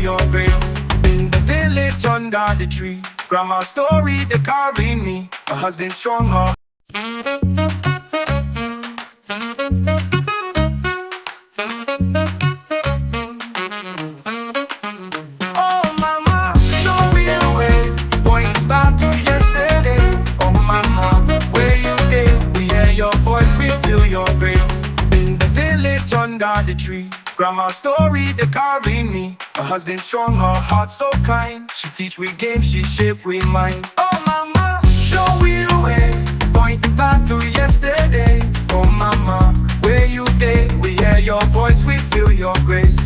your grace. In the village under the tree, grandma's story they carry me. My husband strong heart. Oh mama, show me the way. Point back to yesterday. Oh mama, where you dey? We hear your voice, we feel your grace. In the village under the tree, grandma's story they carry me. My husband strong, her heart so kind. She teach we game, she shape we mind. Oh mama, show we the way. Pointing back to yesterday. Oh mama, where you dey? We hear your voice, we feel your grace.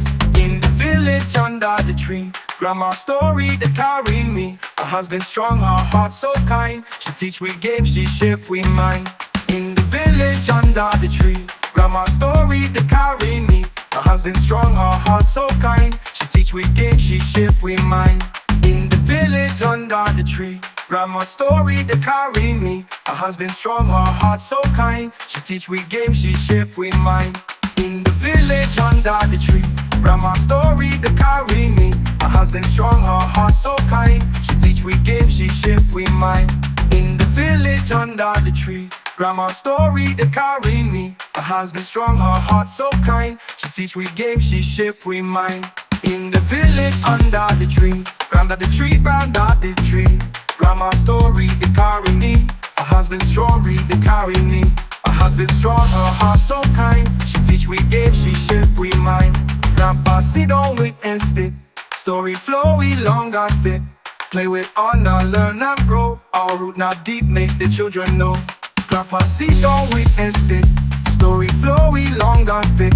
In the village under the tree, grandma's story they carry me. My husband strong, her heart so kind. She teach we game, she shape we mind. In the village under the tree, grandma's story they carry me. My husband strong, her heart so kind. She teach we game, she shape we mind. In the village under the tree, grandma's story they carry me. My husband strong, her heart so kind. She teach we game, she shape we mind. In the village under the tree, grandma's story they carry me. My husband strong, her heart so kind. She teach we game, she shape we mind. In the village under the tree, grandma's story they carry me. My husband strong, her heart so kind. She teach we game, she shape we mind. In the village under the tree, under the tree, under the tree, grandma's story they carry me. My husband's story they carry me. My husband strong, her heart so kind. She teach we game, she shape we mind. Grandpa sit on with and stick. Story flow we long and thick. Play with honor, learn and grow. Our root not deep, make the children know. Grandpa sit on with and stick. Story flow we long and thick.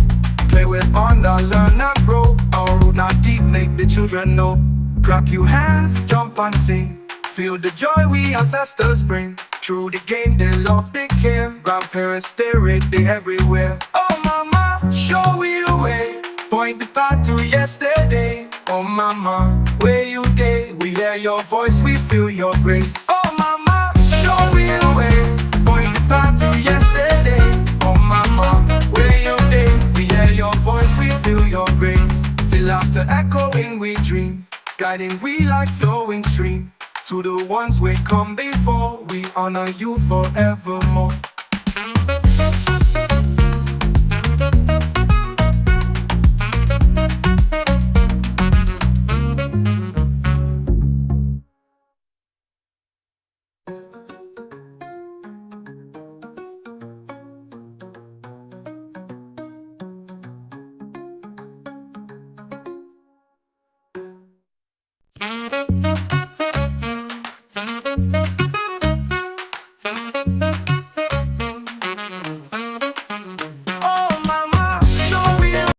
Play with honor, learn and grow. Our root not deep, make the children know. Clap your hands, jump and sing. Feel the joy we ancestors bring. Through the game, they love, they care. Grandparents, they read, they everywhere. Oh mama, show we the way. Point the path to yesterday. Oh mama, where you dey? We hear your voice, we feel your grace. Oh mama, show we the way. Point the path to yesterday. Oh mama, where you dey? We hear your voice, we feel your grace. Till after echoing we dream, guiding we like flowing stream. To the ones we come before, we honor you forevermore.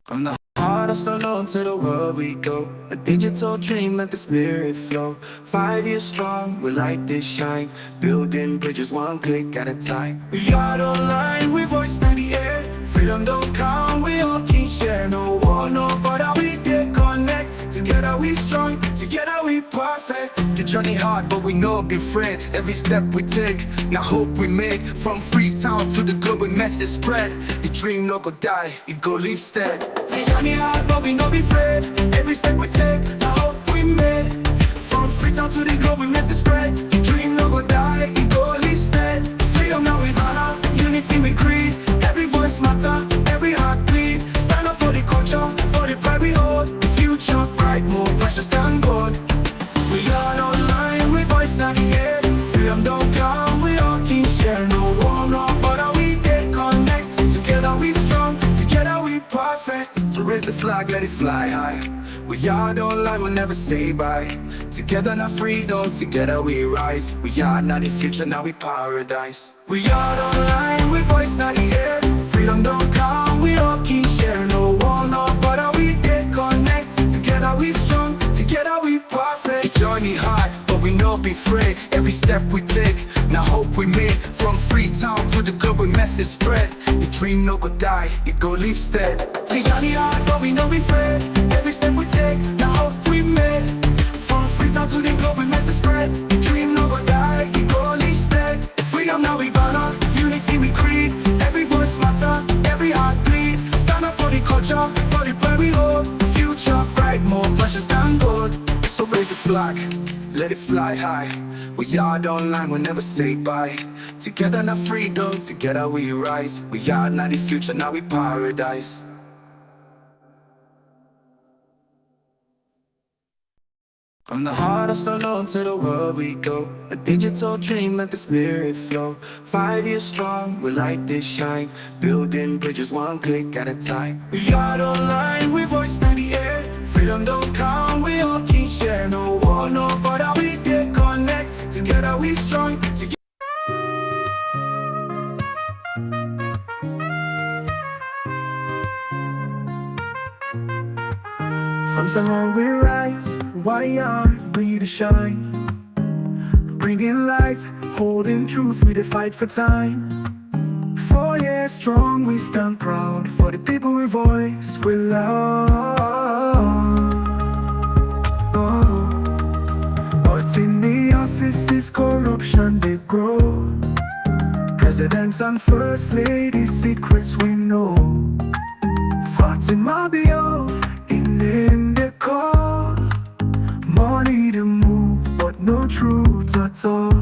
From the heart of Salon to the world we go. A digital dream, let the spirit flow. 5 years strong, we light this shine. Building bridges one click at a time. We are online, we voice 98. Freedom don't come, we all can share. No war, no border, we did connect. Together we strong, together we perfect. The journey hard, but we know be friend. Every step we take, now hope we make. From Freetown to the global message spread. The dream no go die, it go live stead. The journey hard, but we no be afraid. Every step we take, now hope we made. From Freetown to the global message spread. The dream no go die, it go live stead. Freedom now we honor, unity we creed. Every voice matter, every heart bleed. Stand up for the culture, for the pride we hold. The future bright, more precious than gold. We are online, we voice 98. Freedom don't come, we all can share. No war, no border, we get connected. Together we strong, together we perfect. So raise the flag, let it fly high. We are online, we'll never say bye. Together now freedom, together we rise. We are not the future, now we paradise. We are online, we voice 98. Freedom don't come, we all can share. No war, no border, we get connected. Together we strong, together we perfect. The journey hard, but we no be afraid. Every step we take, now hope we made. From Freetown to the global message spread. The dream no go die, it go live stead. The journey hard, but we no be afraid. Every step we take, now hope we made. From Freetown to the global message spread. The dream no go die, it go live stead. Freedom now we banner, unity we creed. Every voice matter, every heart bleed. Stand up for the culture, for the pride we hold. The future bright, more precious than gold. flag, let it fly high. We are online, we'll never say bye. Together now freedom, together we rise. We are not the future, now we paradise. From the heart of Salon to the world we go. A digital dream, let the spirit flow. 5 years strong, we light this shine. Building bridges one click at a time. We are online, we voice in the air. Freedom don't count, we all can share. No war, no border, we did connect. Together we strong, together. From Salon we rise, why aren't we to shine? Bringing light, holding truth, we did fight for time. 4 years strong, we stand proud. For the people we voice, we love. But in the offices, corruption they grow. Presidents and first ladies, secrets we know. Fatima Bio, in the call. Money to move, but no truth at all.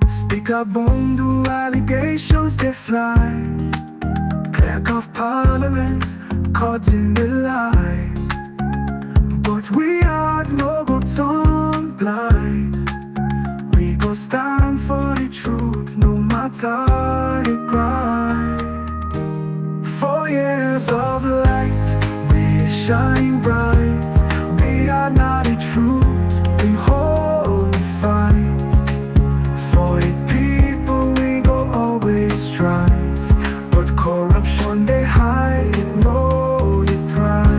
Speaker Bundu, allegations they fly. Clerk of Parliament, caught in the lie. But we are no go turn blind. We go stand for the truth, no matter the grind. 4 years of light, we shine bright. We are not the truth, we hold the fight. For the people we go always strive. But corruption they hide, no they thrive.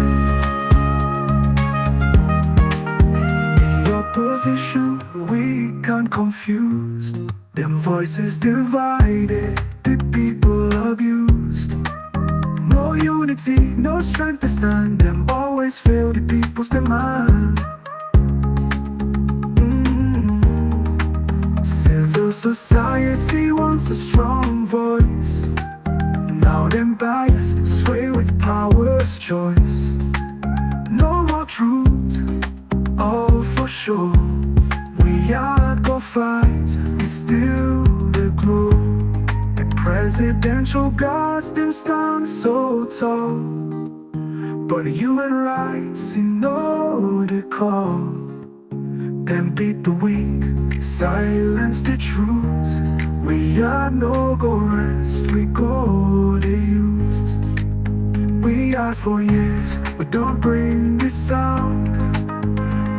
The opposition weak and confused. Them voices divided, the people abused. No unity, no strength to stand. Them always fail the people's demand. Civil society wants a strong voice. Now them biased, sway with power's choice. No more truth, all for sure. We are go fight, we still the glow. The presidential guards them stand so tall. But human rights, you know the call. Them beat the weak, silence the truth. We are no go rest, we go the youth. We are for years, but don't bring the sound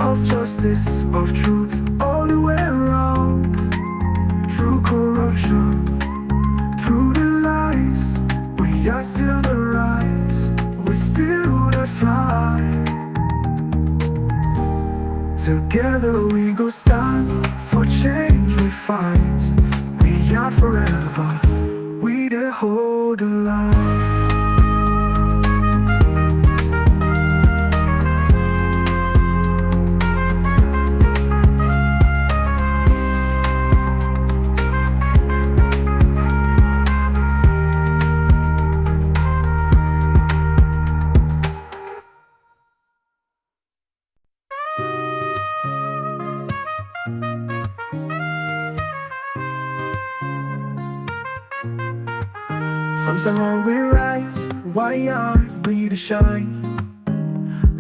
of justice, of truth, all the way around. True corruption, through the lies, we are still the rise, we still the fly. Together we go stand, for change we fight. We are forever, we the hold the line. From Salon we rise, why aren't we to shine?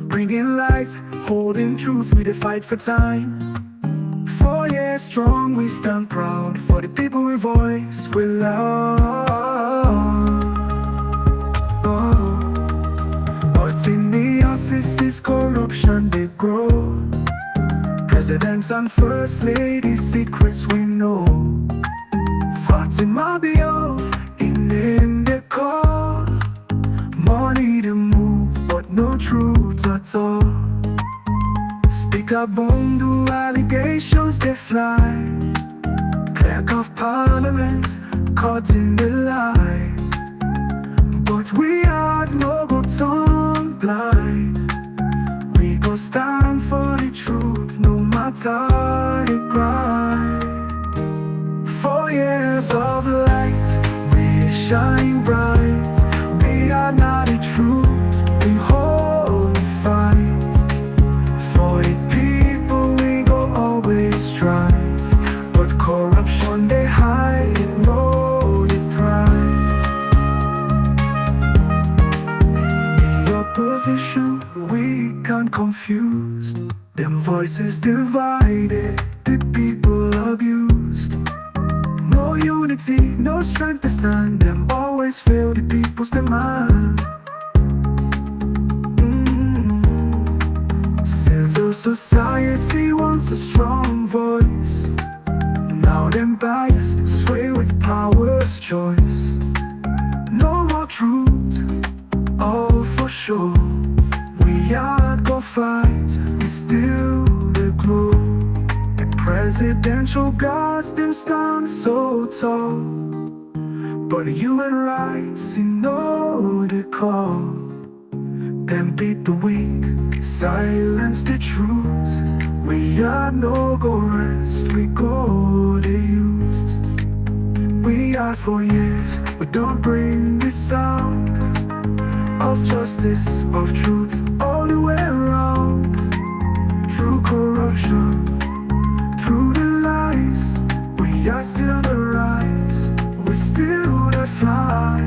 Bringing light, holding truth, we did fight for time. 4 years strong, we stand proud. For the people we voice, we love. But in the offices, corruption they grow. Presidents and first ladies, secrets we know. Fatima Bio, in the call. Money to move, but no truth at all. Speaker Bundu, allegations they fly. Clerk of Parliament, caught in the lie. But we are no go turn blind. We go stand for the truth, no matter the grind. 4 years of light, we shine bright. We are not the truth, we hold the fight. For the people opposition, weak and confused. Them voices divided, the people abused. No unity, no strength to stand. Them always fail the people's demand. Civil society wants a strong voice. Now them biased, sway with power's choice. No more truth, all for sure. We are go fight, we still the glow. The presidential guards them stand so tall, but human rights in no the call. Them beat the weak, silence the truth. We are no go rest, we go the youth. We are for years, we don't bring the sound of justice, of truth, all the way around. Through corruption, through the lies, we are still the rise, we still the fly.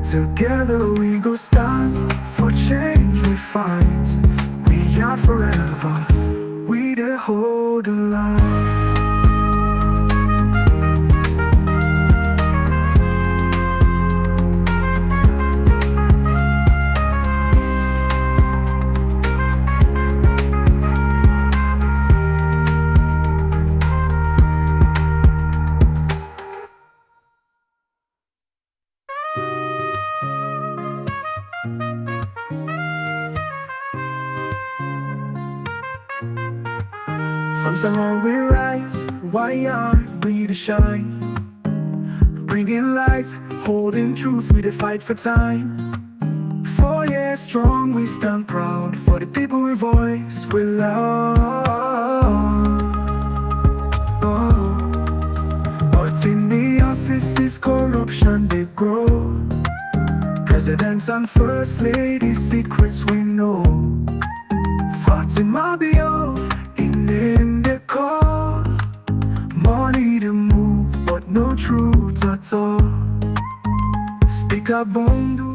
Together we go stand, for change we fight. We are forever, we the hold the line. From Salon we rise, why aren't we the shine? Bringing light, holding truth, we the fight for time. 4 years strong, we stand proud. For the people we voice, we love. But in the offices, corruption they grow. Presidents and first ladies, secrets we know. Fatima Bio, in the call. Money to move, but no truth at all. Speaker Bondu.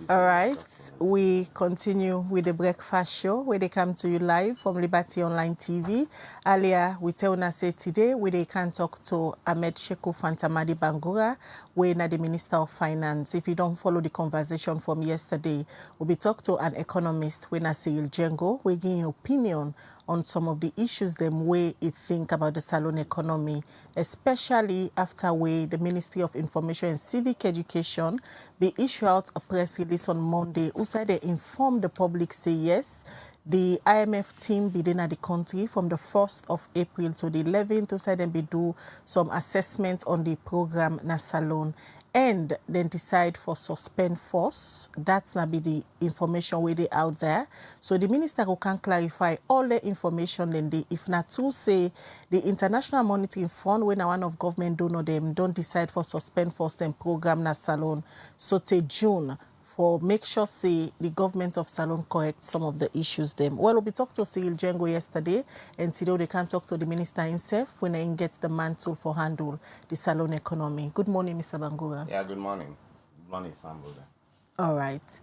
All right, we continue with the breakfast show where they come to you live from Liberty Online TV. Earlier, we tell us say today we they can talk to Ahmed Sheku Fantamadi Bangura, we na the Minister of Finance. If you don't follow the conversation from yesterday, we'll be talk to an economist, we na Sierra Leone, we give your opinion on some of the issues them way it think about the salon economy, especially after the Ministry of Information and Civic Education be issue out a press release on Monday who said they inform the public say yes, the IMF team be in the country from the 1st of April to the 11th who said they be do some assessment on the program na salon and then decide for suspend force. That's not be the information where they out there. So the minister who can clarify all the information then they, if not to say the International Monetary Fund when one of government don't know them, don't decide for suspend force them program na salon. So till June for make sure say the government of Salon correct some of the issues them. Well, we talked to Cyril Djengo yesterday, and today they can talk to the minister himself when he gets the mantle for handle the Salon economy. Good morning, Mr. Bangura. Yeah, good morning. Good morning, Famboda. All right.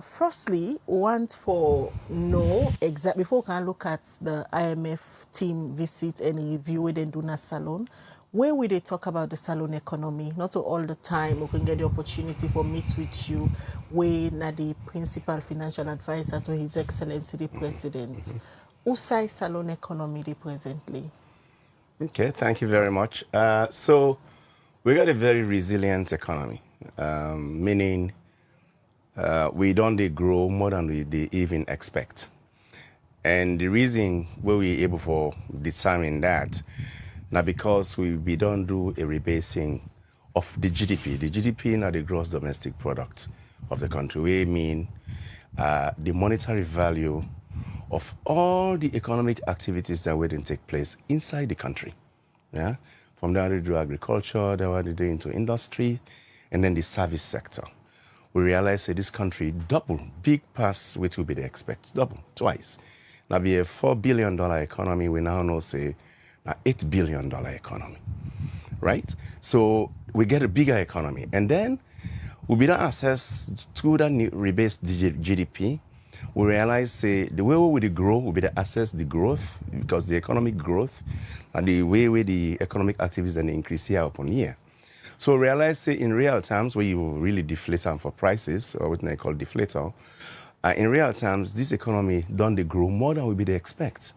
Firstly, want for know exact before we can look at the IMF team visit and review it and do na Salon. Where will they talk about the salon economy? Not all the time. We can get the opportunity for meet with you. We na the principal financial advisor to His Excellency the President. Who size salon economy the presently? Okay, thank you very much. So we got a very resilient economy, meaning we don't they grow more than they even expect. And the reason where we able to determine that now because we don't do a rebasing of the GDP. The GDP now the gross domestic product of the country. We mean the monetary value of all the economic activities that will take place inside the country. Yeah. From there, they do agriculture, they were do into industry, and then the service sector. We realized that this country double, big pass, which will be the expect, double, twice. Now be a $4 billion economy, we now know say an $8 billion economy, right? So we get a bigger economy. And then we be able to access to that new rebased GDP. We realize say the way we will grow will be to access the growth, because the economic growth and the way the economic activities then increase year upon year. So realize say in real terms, where you really deflate them for prices, or what they call deflator, in real terms, this economy don't they grow more than we be they expect.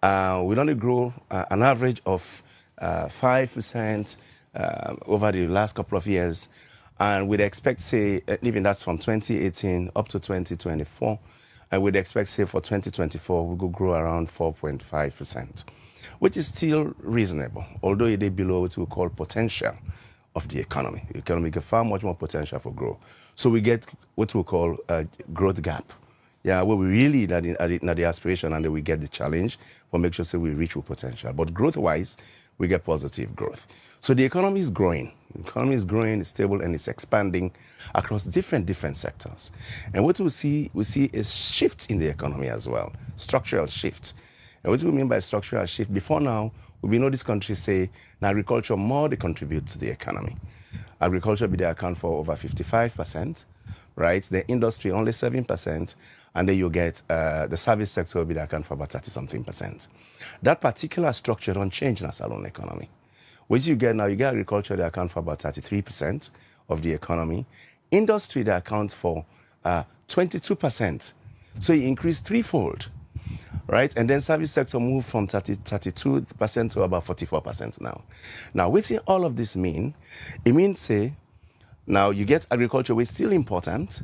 We don't grow an average of 5% over the last couple of years. And we'd expect, say, even that's from 2018 up to 2024, and we'd expect, say, for 2024, we could grow around 4.5%, which is still reasonable, although it is below what we call potential of the economy. The economy has far much more potential for growth. So we get what we call a growth gap. Yeah, where we really at the aspiration, and then we get the challenge for make sure say we reach our potential. But growth-wise, we get positive growth. So the economy is growing. The economy is growing, it's stable, and it's expanding across different sectors. And what we see is shifts in the economy as well, structural shift. And what do we mean by structural shift? Before now, we know this country say, now agriculture more they contribute to the economy. Agriculture be they account for over 55%, right? The industry only 7%, and then you get the service sector will be they account for about 30-something%. That particular structure don't change in a Salon economy. What you get now, you get agriculture that account for about 33% of the economy. Industry that accounts for 22%. So you increase threefold, right? And then service sector move from 32% to about 44% now. Now, what does all of this mean? It means, say, now you get agriculture, which is still important,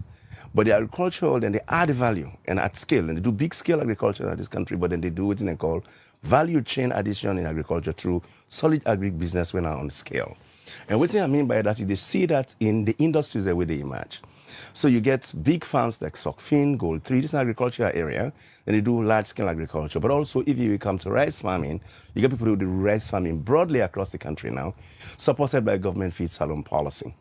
but the agriculture, then they add value and at scale, and they do big scale agriculture in this country, but then they do what they call value chain addition in agriculture through solid agribusiness when are on scale. And what I mean by that is they see that in the industries that where they emerge. So you get big farms like Sockfin, Gold3, this is an agricultural area, and they do large scale agriculture. But also if you come to rice farming, you get people who do rice farming broadly across the country now, supported by government feed salon policy.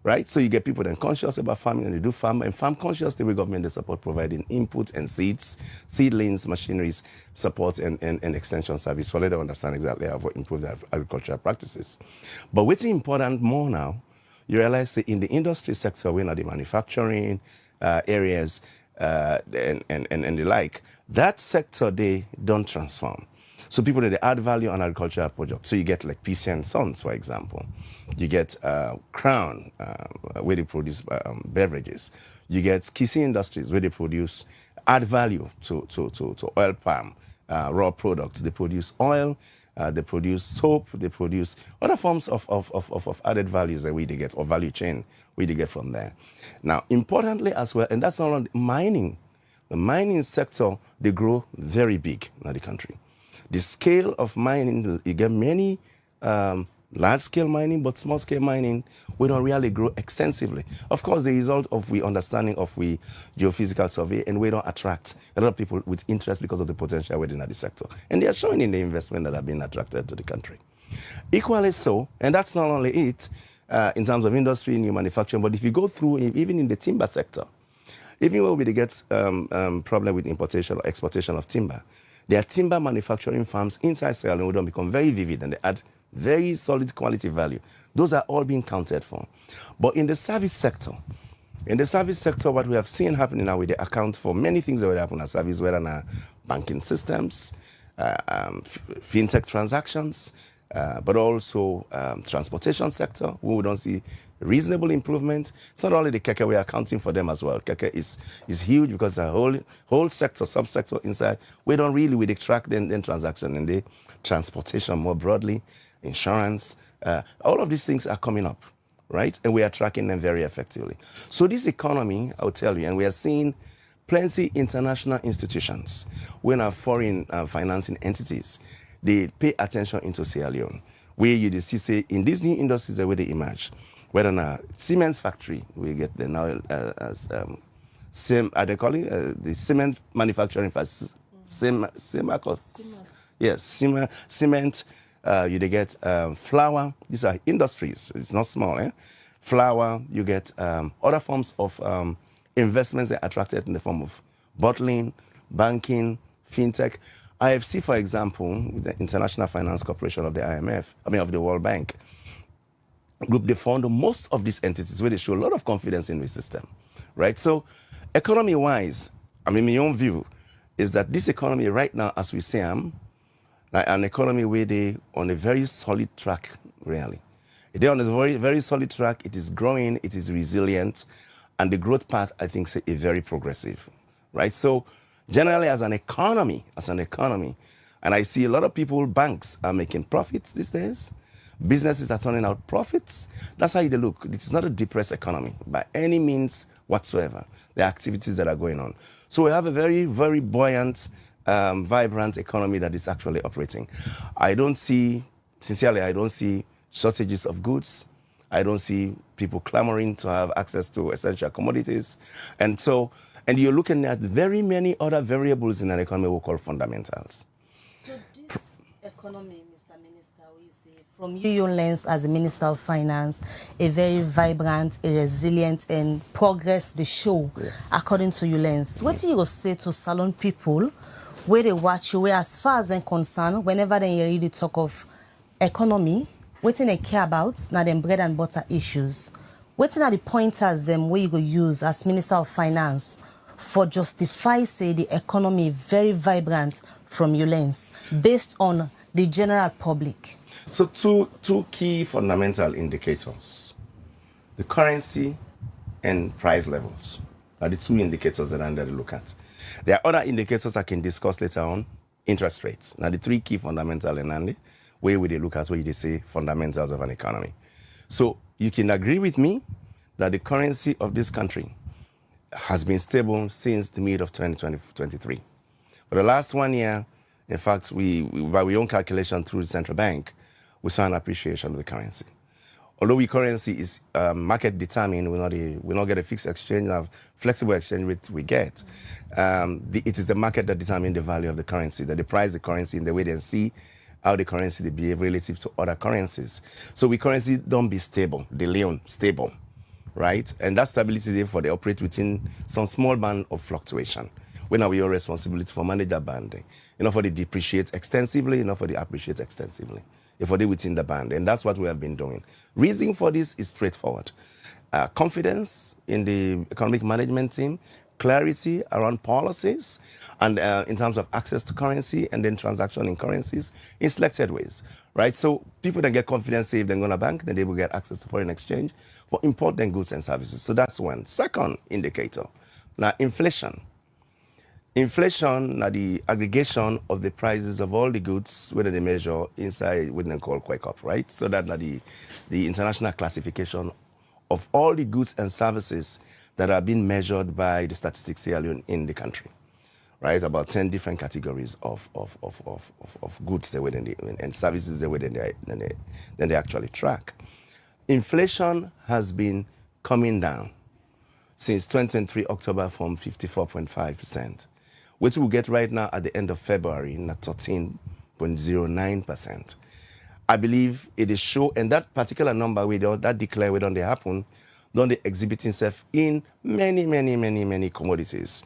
Right? So you get people that are conscious about farming, and they do farm, and farm conscious, the government they support providing inputs and seeds, seedlings, machineries, support and extension service for them to understand exactly how to improve their agricultural practices. But what's important more now, you realize that in the industry sector, we're not the manufacturing areas and the like, that sector they don't transform. So people that they add value on agricultural products. So you get like PC and Sons, for example. You get Crown, where they produce beverages. You get Kissy Industries, where they produce add value to oil palm, raw products. They produce oil, they produce soap, they produce other forms of added values that we they get, or value chain we they get from there. Now, importantly as well, and that's not only mining. The mining sector, they grow very big in the country. The scale of mining, you get many large-scale mining, but small-scale mining, we don't really grow extensively. Of course, the result of we understanding of we geophysical survey, and we don't attract a lot of people with interest because of the potential within the sector. And they are showing in the investment that have been attracted to the country. Equally so, and that's not only it, in terms of industry, new manufacturing, but if you go through, even in the timber sector, even when we get problem with importation or exportation of timber, there are timber manufacturing farms inside Sierra Leone don't become very vivid, and they add very solid quality value. Those are all being counted for. But in the service sector, what we have seen happening now with the account for many things that will happen in service, whether in banking systems, fintech transactions, but also transportation sector, where we don't see reasonable improvement. It's not only the keke, we are accounting for them as well. Keke is huge because the whole sector, subsector inside, we don't really, we track then transaction and the transportation more broadly, insurance, all of these things are coming up, right? And we are tracking them very effectively. So this economy, I'll tell you, and we are seeing plenty international institutions, when our foreign financing entities, they pay attention into Sierra Leone, where you see, say, in these new industries where they emerge, whether in a cement factory, we get the now as they call it the cement manufacturing facility, cement you they get flour. These are industries. It's not small. Flour. You get other forms of investments that are attracted in the form of bottling, banking, fintech. IFC, for example, the International Finance Corporation of the IMF, of the World Bank group, they found most of these entities where they show a lot of confidence in the system, right? So economy-wise, my own view is that this economy right now, as we say, like an economy where they on a very solid track, really. They're on a very, very solid track. It is growing, it is resilient, and the growth path, I think, is very progressive, right? So generally, as an economy, and I see a lot of people, banks are making profits these days. Businesses are turning out profits. That's how they look. It's not a depressed economy by any means whatsoever. The activities that are going on. So we have a very, very buoyant, vibrant economy that is actually operating. I don't see shortages of goods. I don't see people clamoring to have access to essential commodities. And you're looking at very many other variables in an economy we call fundamentals. So this economy, Mr. Minister, we see from your lens as a Minister of Finance, a very vibrant, a resilient, and progress the show, yes, according to your lens. What do you say to salon people where they watch you, where as far as they're concerned, whenever they really talk of economy, what they care about, now them bread and butter issues? What are the pointers them where you go use as Minister of Finance for justify, say, the economy very vibrant from your lens, based on the general public? So two key fundamental indicators, the currency and price levels, are the two indicators that I'm going to look at. There are other indicators I can discuss later on, interest rates. Now the three key fundamental and where would they look at where they say fundamentals of an economy. So you can agree with me that the currency of this country has been stable since the mid of 2023. For the last 1 year, in fact, we by our own calculation through the central bank, we saw an appreciation of the currency. Although the currency is market determined, we not get a fixed exchange, have flexible exchange rate we get. It is the market that determines the value of the currency, that they price the currency in the way they see how the currency they behave relative to other currencies. So we currency don't be stable, the leon stable, right? And that stability, therefore, they operate within some small band of fluctuation. When are we your responsibility for manage that band? Enough for they depreciate extensively, enough for they appreciate extensively. If they within the band, and that's what we have been doing. Reason for this is straightforward. Confidence in the economic management team, clarity around policies, and in terms of access to currency, and then transaction in currencies in selected ways, right? So people that get confidence, say if they're going to bank, then they will get access to foreign exchange for important goods and services. So that's one. Second indicator, now inflation. Inflation, now the aggregation of the prices of all the goods, whether they measure inside what they call Quake Up, right? So that now the international classification of all the goods and services that are being measured by the statistics Sierra Leone in the country, right? About 10 different categories of goods and services then they actually track. Inflation has been coming down since 2023 October from 54.5%. Which we'll get right now at the end of February, at 13.09%. I believe it is show, and that particular number, that declare don't they happen, don't they exhibit itself in many commodities.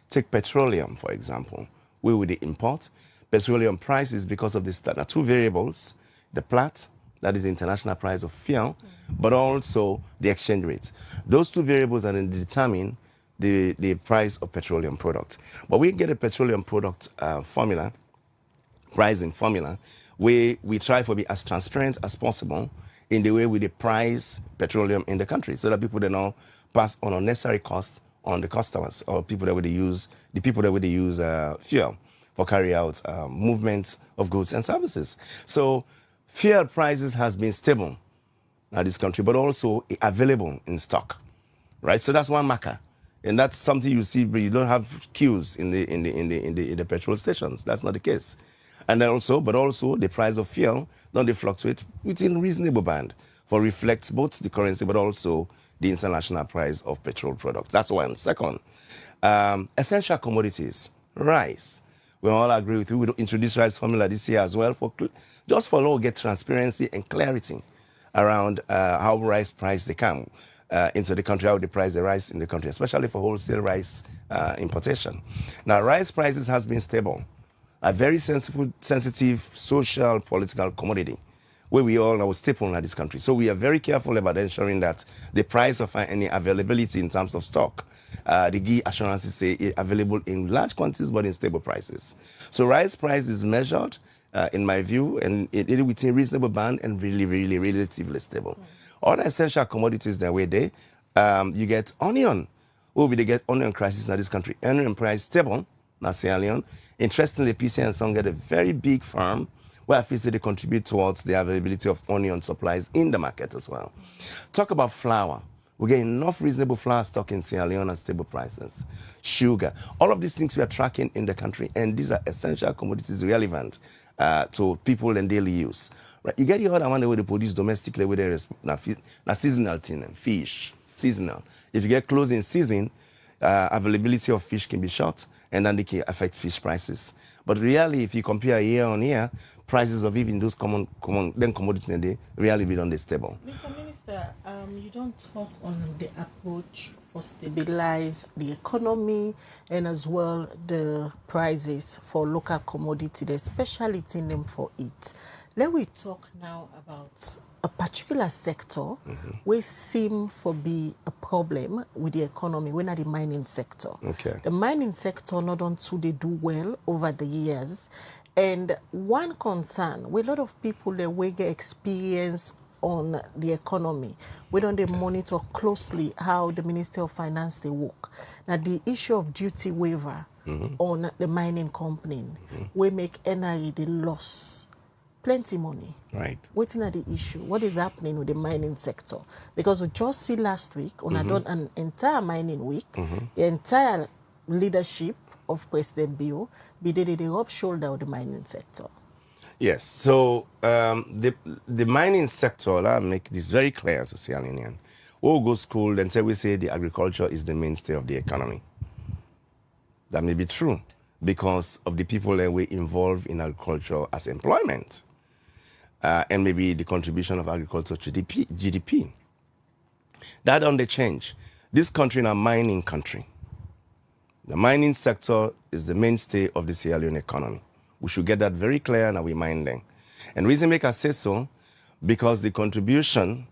Take petroleum, for example. Where would they import? Petroleum prices, because of this, there are two variables, the Platts, that is the international price of fuel, but also the exchange rate. Those two variables are then determine the price of petroleum products. But we get a petroleum product formula, pricing formula, where we try to be as transparent as possible in the way we price petroleum in the country, so that people don't know pass on unnecessary costs on the customers or people that would use fuel for carry out movements of goods and services. So fuel prices has been stable in this country, but also available in stock, right? So that's one marker. And that's something you see, but you don't have queues in the petrol stations. That's not the case. And then also the price of fuel, don't they fluctuate within reasonable band for reflects both the currency but also the international price of petrol products. That's one. Second, essential commodities, rice. We all agree with you. We will introduce rice formula this year as well, just for all get transparency and clarity around how rice price they come into the country, how they price the rice in the country, especially for wholesale rice importation. Now, rice prices has been stable, a very sensitive social, political commodity, where we all know staple in this country. So we are very careful about ensuring that the price of any availability in terms of stock, the key assurances say it available in large quantities but in stable prices. So rice price is measured, in my view, and it within a reasonable band and really, really relatively stable. Other essential commodities that were there, you get onion. Will be they get onion crisis in this country. Onion price stable, now Sierra Leone. Interestingly, PC and Son get a very big farm where I feel they contribute towards the availability of onion supplies in the market as well. Talk about flour. We get enough reasonable flour stock in Sierra Leone at stable prices. Sugar. All of these things we are tracking in the country, and these are essential commodities relevant to people and daily use. Right? You get the other one where they produce domestically with a seasonal thing, and fish, seasonal. If you get close in season, availability of fish can be short, and then they can affect fish prices. But really, if you compare year on year, prices of even those common commodities, they really be on the stable. Mr. Minister, you don't talk on the approach for stabilize the economy and as well the prices for local commodity, the specialty in them for it. Let we talk now about a particular sector which seem to be a problem with the economy, when are the mining sector. Okay. The mining sector not until they do well over the years. And one concern, with a lot of people that we get experience on the economy, we don't they monitor closely how the Ministry of Finance they work. Now the issue of duty waiver on the mining company, we make NIA the loss plenty money. Right. What's not the issue? What is happening with the mining sector? Because we just see last week, on done an entire mining week, the entire leadership of President Bio be did the rub shoulder of the mining sector. Yes. So the mining sector, I'll make this very clear to Sierra Leonean. We'll go school and say we say the agriculture is the mainstay of the economy. That may be true because of the people that were involved in agriculture as employment. And maybe the contribution of agriculture to GDP. That on the change. This country is a mining country. The mining sector is the mainstay of the Sierra Leone economy. We should get that very clear and we mind them. And the reason make us say so, because the contribution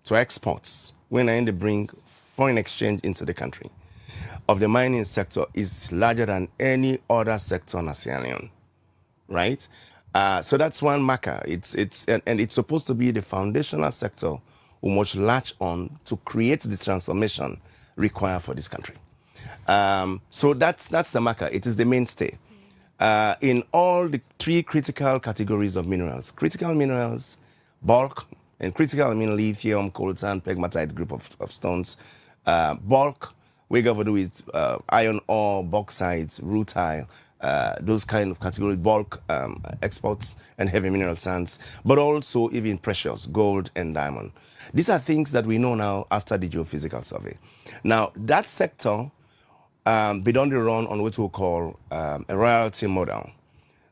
to exports, when they bring foreign exchange into the country, of the mining sector is larger than any other sector in Sierra Leone, right? So that's one marker. It's supposed to be the foundational sector who must latch on to create the transformation required for this country. So that's the marker. It is the mainstay. In all the three critical categories of minerals, critical minerals, bulk, and critical lithium, coltan, pegmatite group of stones. Bulk, we got to do with iron ore, bauxite, rutile, those kind of categories, bulk exports and heavy mineral sands, but also even precious, gold and diamond. These are things that we know now after the geophysical survey. Now, that sector be done the run on what we call a royalty model.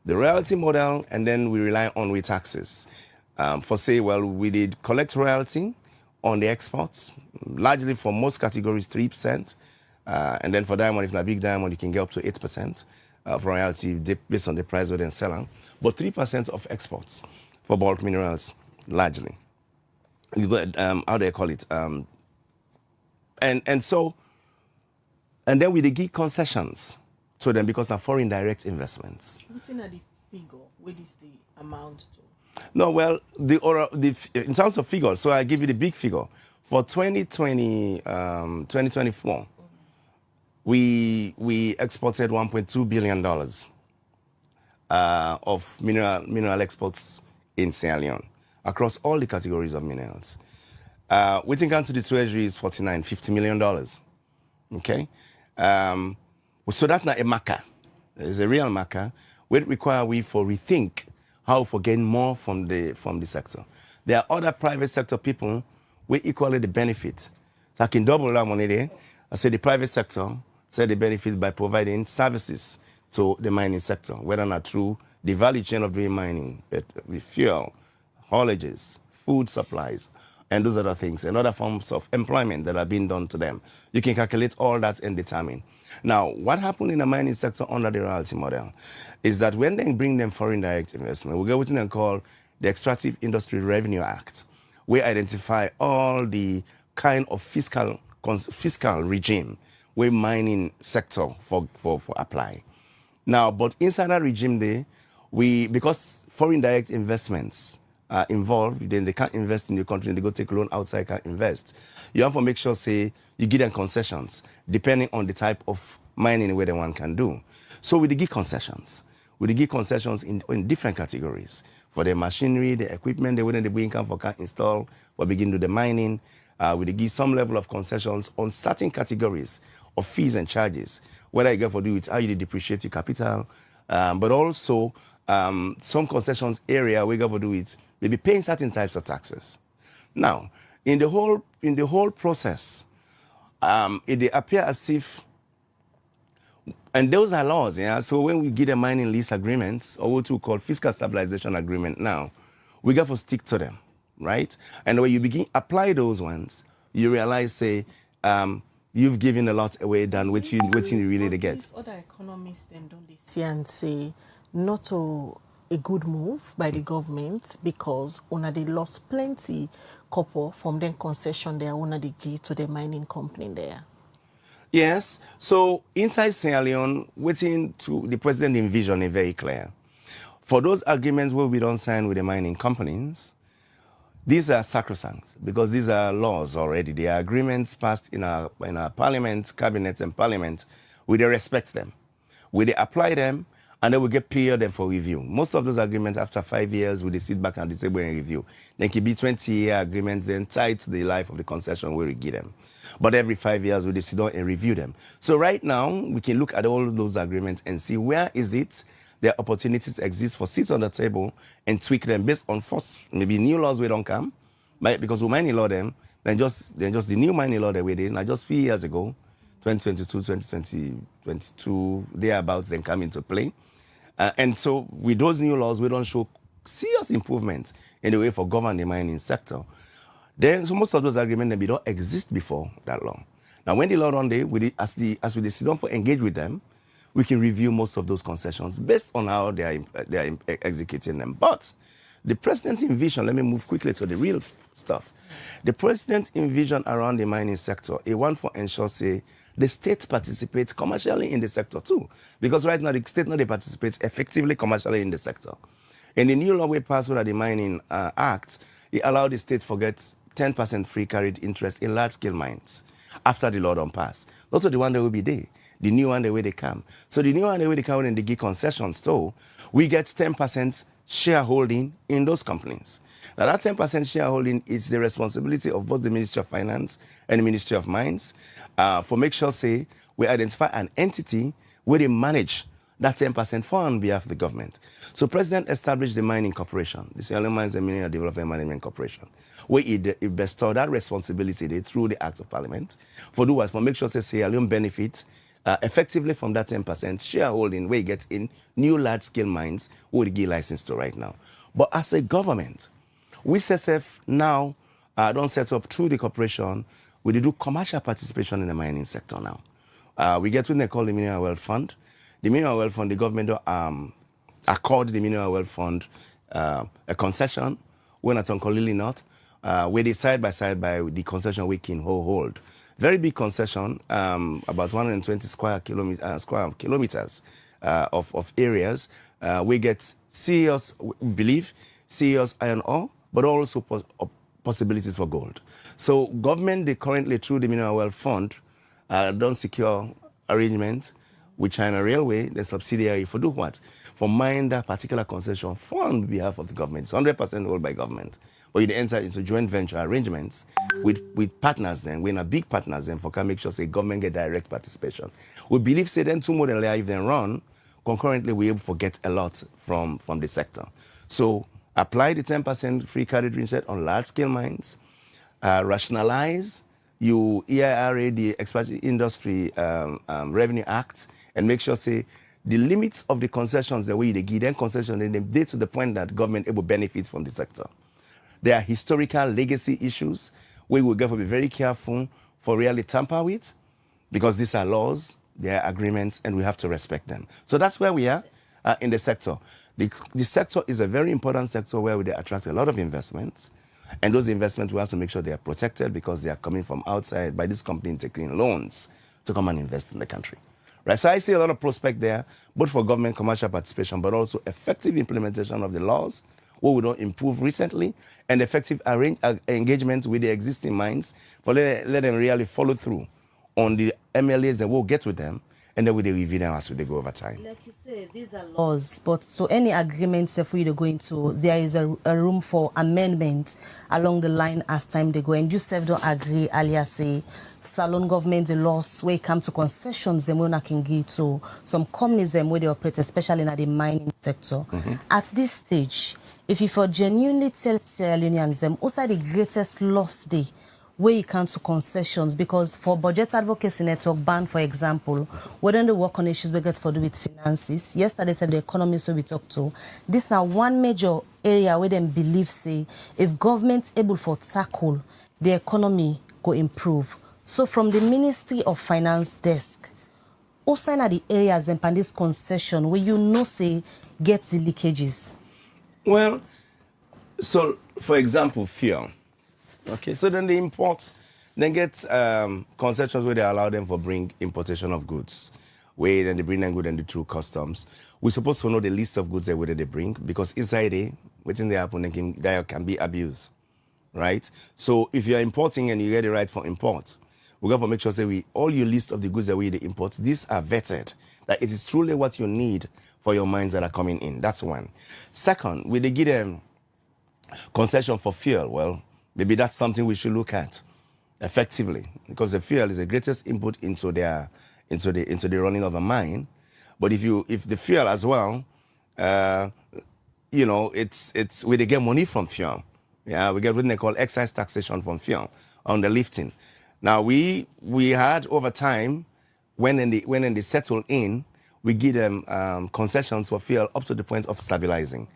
The royalty model, and then we rely on with taxes. For say, well, we did collect royalty on the exports, largely for most categories 3%, and then for diamond, if not big diamond, you can get up to 8% of royalty based on the price we then sell them, but 3% of exports for bulk minerals, largely. You got how do they call it? And then we give concessions to them because they're foreign direct investments. What's in the figure? What is the amount to? No, well, in terms of figures, so I give you the big figure. For 2024, we exported $1.2 billion of mineral exports in Sierra Leone across all the categories of minerals. Waiting to the treasury is $50 million. Okay? So that's not a marker. It's a real marker. We require for rethink how to gain more from the sector. There are other private sector people who equally the benefit. So I can double that money there. I say the private sector say the benefit by providing services to the mining sector, whether or not through the value chain of doing mining, with fuel, haulages, food supplies, and those other things, and other forms of employment that are being done to them. You can calculate all that and determine. Now, what happened in the mining sector under the royalty model is that when they bring them foreign direct investment, we get what they call the Extractive Industry Revenue Act. We identify all the kind of fiscal regime where mining sector for apply. Now, but inside that regime there, because foreign direct investments are involved, then they can't invest in the country, they go take a loan outside, can't invest. You have to make sure, say, you give them concessions, depending on the type of mining where the one can do. So we give concessions. We give concessions in different categories. For the machinery, the equipment, they wouldn't the income for can install, or begin to do the mining. We give some level of concessions on certain categories of fees and charges, whether you get for do with how you depreciate your capital, but also some concessions area we got to do it, maybe paying certain types of taxes. Now, in the whole process, it appear as if, and those are laws, yeah. So when we get a mining lease agreements, or what we call fiscal stabilization agreement now, we got to stick to them, right? And when you begin apply those ones, you realize, say, you've given a lot away than what you really get. These other economists then don't they see and say not a good move by the government because they lost plenty copper from them concession they they give to the mining company there. Yes. So inside Sierra Leone, waiting to the president envision is very clear. For those agreements where we don't sign with the mining companies, these are sacrosanct because these are laws already. They are agreements passed in our parliament, cabinet, and parliament. We respect them. We apply them, and then we get period them for review. Most of those agreements, after 5 years, we sit back and disable and review. They can be 20-year agreements, then tied to the life of the concession where we give them. But every 5 years, we sit down and review them. So right now, we can look at all those agreements and see where is it there are opportunities exist for seats on the table and tweak them based on first maybe new laws we don't come, right? Because we mining law them, then just the new mining law that we did, just a few years ago, 2022, 2022, thereabouts, then come into play. And so with those new laws, we don't show serious improvement in the way for governing the mining sector. Then so most of those agreements they don't exist before that law. Now when the law on there, as we sit down for engage with them, we can review most of those concessions based on how they are executing them. But the president's envision, let me move quickly to the real stuff. The president's envision around the mining sector, a one for ensure, say, the state participates commercially in the sector too. Because right now, the state not participates effectively commercially in the sector. In the new law we passed with the Mining Act, it allowed the state to get 10% free carried interest in large-scale mines after the law don't pass. Not the one that will be there. The new one, the way they come. So the new one, the way they come and they give concessions too, we get 10% shareholding in those companies. Now that 10% shareholding is the responsibility of both the Ministry of Finance and the Ministry of Mines for make sure, say, we identify an entity where they manage that 10% for on behalf of the government. So President established the Mining Corporation, the Sierra Leone Mines and Mineral Development Management Corporation, where it bestowed that responsibility through the Act of Parliament for do what? For make sure, say, Sierra Leone benefit effectively from that 10% shareholding where you get in new large-scale mines who would give license to right now. But as a government, we now don't set up through the corporation, we do commercial participation in the mining sector now. We get what they call the Mineral Wealth Fund. The Mineral Wealth Fund, the government accord the Mineral Wealth Fund a concession, when it's on Colili North, where they side by the concession we can hold. Very big concession, about 120 square kilometers of areas. We get serious iron ore, but also possibilities for gold. So government, they currently, through the Mineral Wealth Fund, don't secure arrangements with China Railway, the subsidiary, for do what? For mine that particular concession for on behalf of the government. It's 100% owned by government. But you enter into joint venture arrangements with partners then, we're not big partners then, for can make sure, say, government get direct participation. We believe, say, then 2 more than if they run, concurrently we're able to get a lot from the sector. So apply the 10% free carried interest on large-scale mines, rationalize your EIRA, the Extractive Industry Revenue Act, and make sure, say, the limits of the concessions, the way they give them concessions, and they to the point that government able benefit from the sector. There are historical legacy issues where we have to be very careful for really tamper with, because these are laws, they are agreements, and we have to respect them. So that's where we are in the sector. The sector is a very important sector where they attract a lot of investments, and those investments we have to make sure they are protected because they are coming from outside by this company taking loans to come and invest in the country. Right, so I see a lot of prospect there, both for government commercial participation, but also effective implementation of the laws, what we don't improve recently, and effective engagement with the existing mines, but let them really follow through on the MLAs that we'll get with them, and then we review them as they go over time. Like you say, these are laws, but so any agreements for you to go into, there is a room for amendment along the line as time they go. And you self don't agree, alias say, Salon government, the laws where it comes to concessions, them when I can give to some companies them where they operate, especially in the mining sector. At this stage, if you for genuinely tell Sierra Leoneans them, also the greatest loss day where you come to concessions, because for budget advocacy network ban, for example, whether they work on issues we get for do with finances, yesterday said the economists we talked to, this is one major area where them believe say if government able for tackle the economy go improve. So from the Ministry of Finance desk, also in the areas and this concession where you know say get the leakages. Well, so for example, fuel. Okay, so then they import, then get concessions where they allow them for bring importation of goods, where then they bring them good and the through customs. We're supposed to know the list of goods that whether they bring, because inside it, within the happen, there can be abuse, right? So if you're importing and you get the right for import, we got to make sure say all your list of the goods that we they import, these are vetted, that it is truly what you need for your mines that are coming in. That's one. Second, we they give them concession for fuel. Well, maybe that's something we should look at effectively, because the fuel is the greatest input into the running of a mine. But if the fuel as well, it's where they get money from fuel. Yeah, we get what they call excise taxation from fuel on the lifting. Now we had over time when they settle in, we give them concessions for fuel up to the point of stabilizing.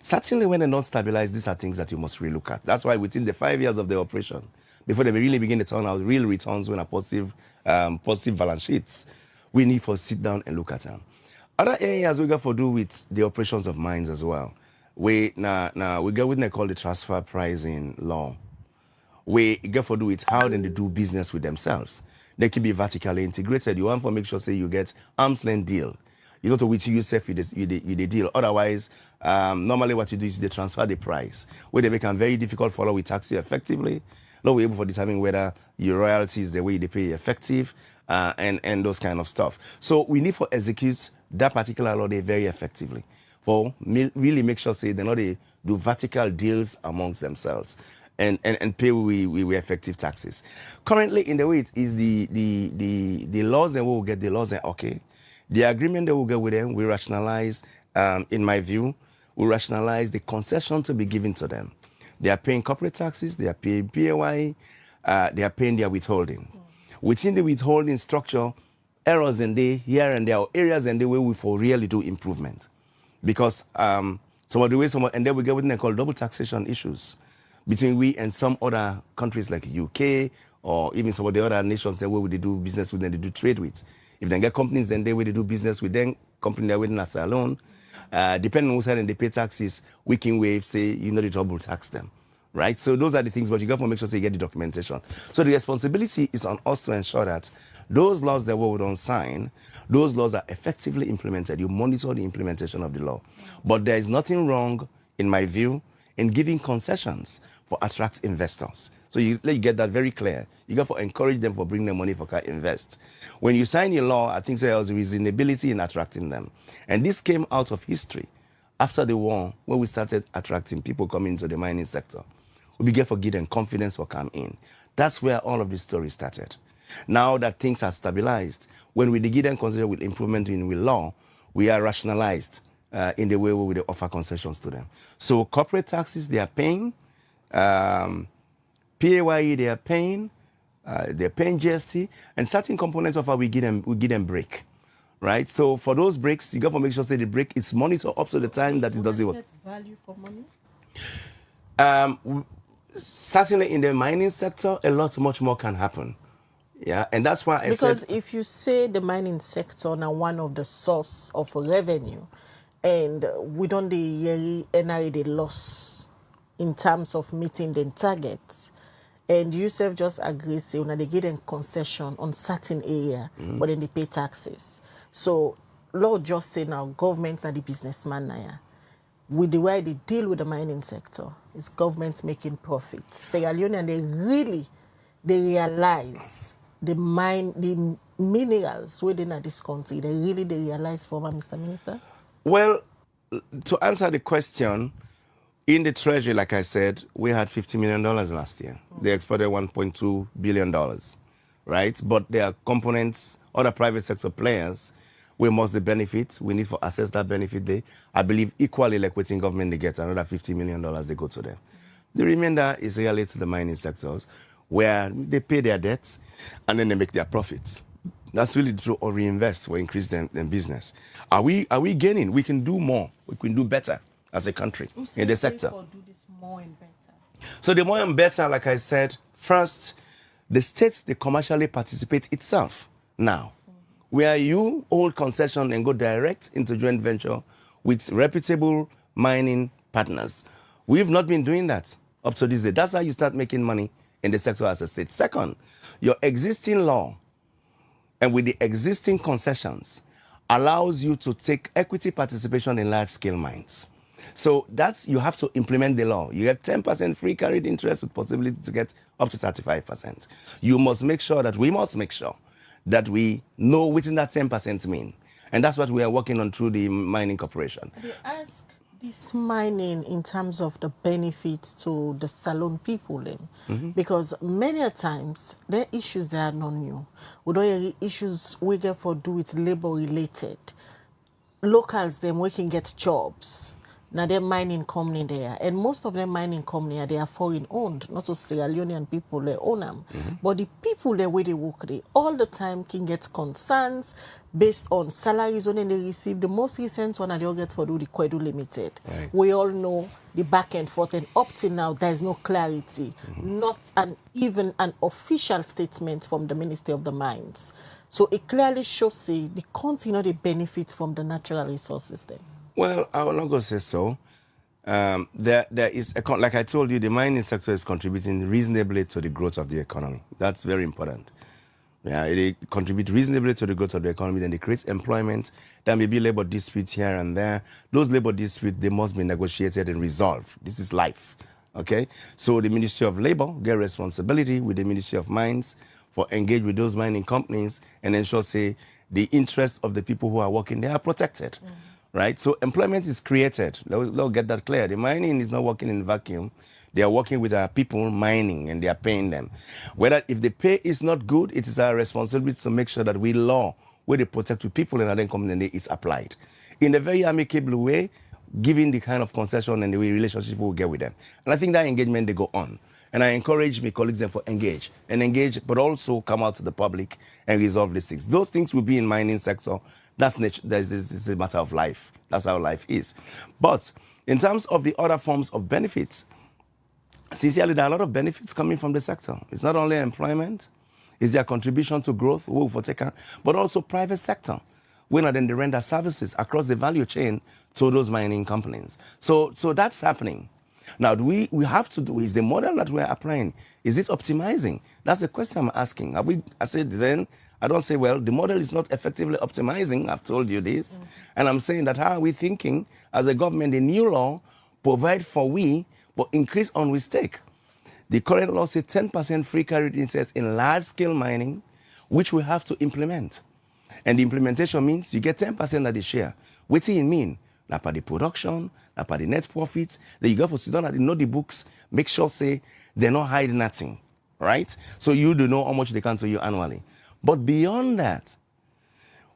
Certainly when they don't stabilize, these are things that you must really look at. That's why within the 5 years of the operation, before they really begin to turn out real returns when a positive balance sheets, we need to sit down and look at them. Other areas we got to do with the operations of mines as well. We got what they call the transfer pricing law. We got to do with how then they do business with themselves. They can be vertically integrated. You want to make sure say you get arm's length deal. You know to which you yourself with the deal. Otherwise, normally what you do is they transfer the price, where they make it very difficult for law we tax you effectively. Law we able to determine whether your royalty is the way they pay effective, and those kind of stuff. So we need to execute that particular law very effectively, for really make sure say they not they do vertical deals amongst themselves. And pay we effective taxes. Currently, in the way it is the laws that we'll get, the laws that okay. The agreement that we'll get with them, we rationalize, in my view, we rationalize the concession to be given to them. They are paying corporate taxes, they are paying PAYE, they are paying their withholding. Within the withholding structure, errors in there, here and there, or areas in there where we for really do improvement. Because and then we get what they call double taxation issues between we and some other countries like UK, or even some of the other nations that where they do business with them, they do trade with. If they get companies, then they will do business with them, company they're waiting as alone. Depending on who side they pay taxes, we can waive, say, the double tax them, right? So those are the things, but you got to make sure you get the documentation. So the responsibility is on us to ensure that those laws that we don't sign, those laws are effectively implemented. You monitor the implementation of the law. But there is nothing wrong, in my view, in giving concessions for attract investors. So you get that very clear. You got to encourage them for bringing their money for car invest. When you sign your law, I think there was reasonability in attracting them. And this came out of history after the war, when we started attracting people coming into the mining sector. We began to give them confidence for come in. That's where all of this story started. Now that things are stabilized, when we give them concession with improvement in law, we are rationalized in the way we offer concessions to them. So corporate taxes, they are paying. PAYE, they are paying. They're paying GST, and certain components of our we give them break. right? So for those breaks, you got to make sure that the break is monitored up to the time that it does it. Get value for money? Certainly in the mining sector, a lot much more can happen. Yeah, and that's why I Because said, if you say the mining sector now one of the source of revenue, and we don't the yearly NRA the loss in terms of meeting the targets, and you self just agree say when they get a concession on certain area, but then they pay taxes. So Lord just say now governments are the businessman now. With the way they deal with the mining sector, is governments making profits. Sierra Leone, and they realize the minerals within this country. They realize, former Mr. Minister. well, to answer the question, in the treasury, like I said, we had $50 million last year. They exported $1.2 billion, right? But there are components, other private sector players, we must the benefit. We need to assess that benefit there. I believe equally like within government, they get another $50 million, they go to them. The remainder is really to the mining sectors where they pay their debts and then they make their profits. That's really true, or reinvest or increase their business. Are we gaining? We can do more. We can do better as a country in the sector. Do this more and better. So the more and better, like I said, first, the states, they commercially participate itself now. Where you hold concession and go direct into joint venture with reputable mining partners. We've not been doing that up to this day. That's how you start making money in the sector as a state. Second, your existing law and with the existing concessions allows you to take equity participation in large-scale mines. So that's, you have to implement the law. You have 10% free carried interest with possibility to get up to 35%. We must make sure that we know what that 10% mean. And that's what we are working on through the mining corporation. They ask this mining in terms of the benefits to the Salon people then, because many a times there are issues that are not new. We don't have issues we get for do with labor related. Locals them we can get jobs. Now they're mining company there, and most of them mining company they are foreign owned, not so Sierra Leonean people they own them. But the people there where they work they all the time can get concerns based on salaries when they receive. The most recent one they all get for do the Kwedu Limited. Right. We all know the back and forth, and up till now there is no clarity, not even an official statement from the Ministry of the Mines. So it clearly shows say the country not the benefit from the natural resources then. Well, I will not go say so. There is, like I told you, the mining sector is contributing reasonably to the growth of the economy. That's very important. Yeah, it contributes reasonably to the growth of the economy, then it creates employment. There may be labor disputes here and there. Those labor disputes, they must be negotiated and resolved. This is life, okay? So the Ministry of Labor get responsibility with the Ministry of Mines for engage with those mining companies and ensure, say, the interests of the people who are working there are protected. Right? So employment is created. Let's get that clear. The mining is not working in vacuum. They are working with our people mining and they are paying them. Whether if the pay is not good, it is our responsibility to make sure that we law where they protect the people and then company is applied. In a very amicable way, giving the kind of concession and the way relationship we get with them. And I think that engagement they go on. And I encourage my colleagues them for engage, but also come out to the public and resolve these things. Those things will be in mining sector. That's nature. It's a matter of life. That's how life is. But in terms of the other forms of benefits, sincerely, there are a lot of benefits coming from the sector. It's not only employment, it's their contribution to growth, but also private sector. When then they render services across the value chain to those mining companies. So that's happening. Now, we have to do, is the model that we're applying, is it optimizing? That's the question I'm asking. I said then, I don't say, well, the model is not effectively optimizing. I've told you this. And I'm saying that how are we thinking as a government, the new law provide for but increase on we stake. The current law says 10% free carried interest in large-scale mining, which we have to implement. And the implementation means you get 10% of the share. What do you mean? Not by the production, not by the net profits. Then you go for sit down and know the books, make sure, say, they're not hiding nothing, right? So you do know how much they can to you annually. But beyond that,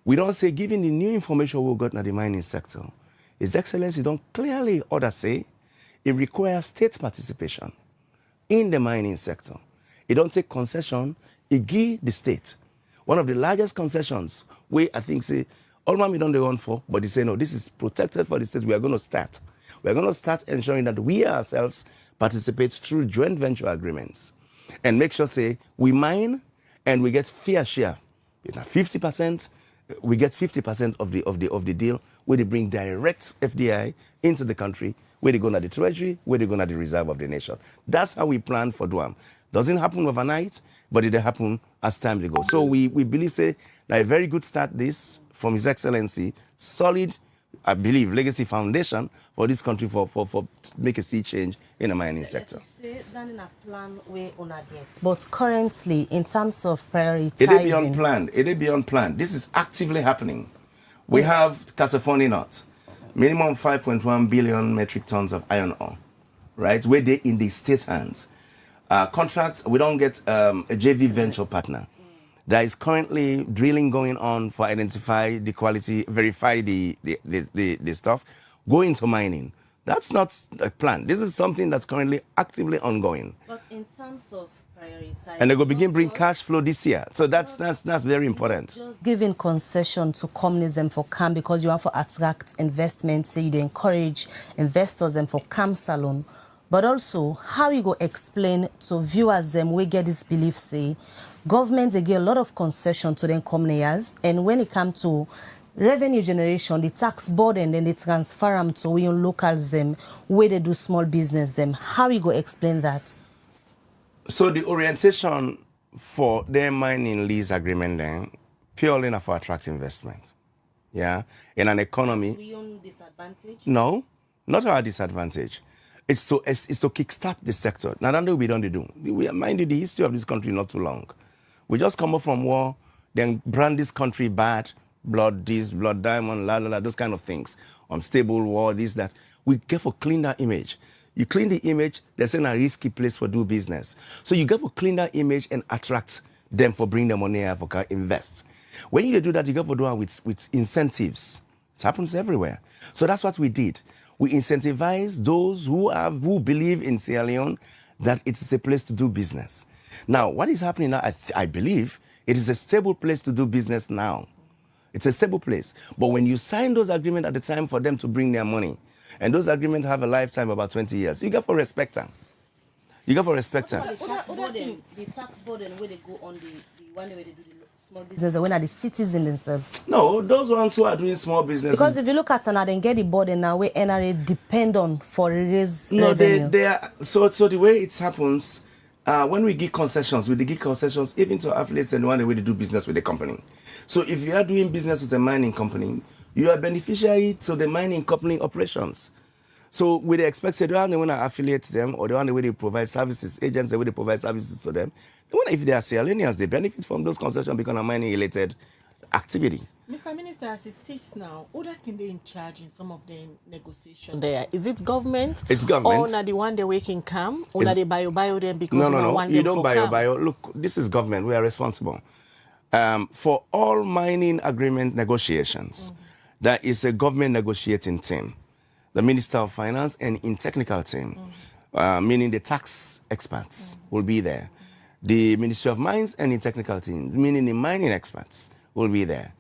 we don't say, given the new information we've got in the mining sector, His Excellency don't clearly order say it requires state participation in the mining sector. It don't take concession, it give the state. One of the largest concessions, we I think say All man we don't run for, but they say, no, this is protected for the state. We are going to start. We are going to start ensuring that we ourselves participate through joint venture agreements and make sure, say, we mine and we get fair share. 50%, we get 50% of the deal where they bring direct FDI into the country, where they go to the treasury, where they go to the reserve of the nation. That's how we plan for Duam. Doesn't happen overnight, but it happen as time they go. So we believe, say, that a very good start this from His Excellency, solid, I believe, legacy foundation for this country for make a sea change in the mining sector. Say that in a plan where una get. But currently, in terms of prioritizing, It is beyond planned. It is beyond planned. This is actively happening. We have Kasafoni North, minimum 5.1 billion metric tons of iron ore, right? Where they in the state's hands. Contracts, we don't get a JV venture partner. There is currently drilling going on for identify the quality, verify the stuff, go into mining. That's not a plan. This is something that's currently actively ongoing. But in terms of prioritizing, And they go begin bring cash flow this year. So that's very important. just giving concession to communism for camp because you want to attract investment, so you encourage investors and for camp salon. But also, how you go explain to viewers them we get this belief, say, governments, they give a lot of concession to them communities, and when it comes to revenue generation, the tax burden, then they transfer them to we locals them, where they do small business them. How you go explain that? So the orientation for their mining lease agreement then, purely enough for attract investment. Yeah, in an economy. We own disadvantage? No, not our disadvantage. It's to kickstart the sector. Now, that's what we don't do. We mind you, the history of this country not too long. We just come up from war, then brand this country bad, blood this, blood diamond, those kind of things. Unstable war, this, that. We get for clean that image. You clean the image, there's a risky place for do business. So you get for clean that image and attract them for bring the money here for invest. When you do that, you get for do it with incentives. It happens everywhere. So that's what we did. We incentivize those who believe in Sierra Leone that it is a place to do business. Now, what is happening now, I believe it is a stable place to do business now. It's a stable place. But when you sign those agreements at the time for them to bring their money, and those agreements have a lifetime of about 20 years, you got to respect them. You got to respect them. The tax burden where they go on the one way they do the small business, when are the citizens themselves? No, those ones who are doing small businesses. Because if you look at another and get the burden now, where NRA depend on for raise revenue. They are, so the way it happens, when we give concessions, we give concessions even to affiliates and the one way they do business with the company. So if you are doing business with a mining company, you are beneficiary to the mining company operations. So we expect the one they want to affiliate them or the one way they provide services, agents the way they provide services to them. The one if they are Sierra Leoneans, they benefit from those concessions because of mining related activity. Mr. Minister, as it is now, who that can be in charge in some of the negotiation there? Is it government? It's government. Or not the one they waking come? Or not they bio them because no. want You them don't for bio. Look, this is government. We are responsible. For all mining agreement negotiations, there is a government negotiating team, the Minister of Finance and in technical team, meaning the tax experts will be there. The Ministry of Mines and in technical team, meaning the mining experts will be there.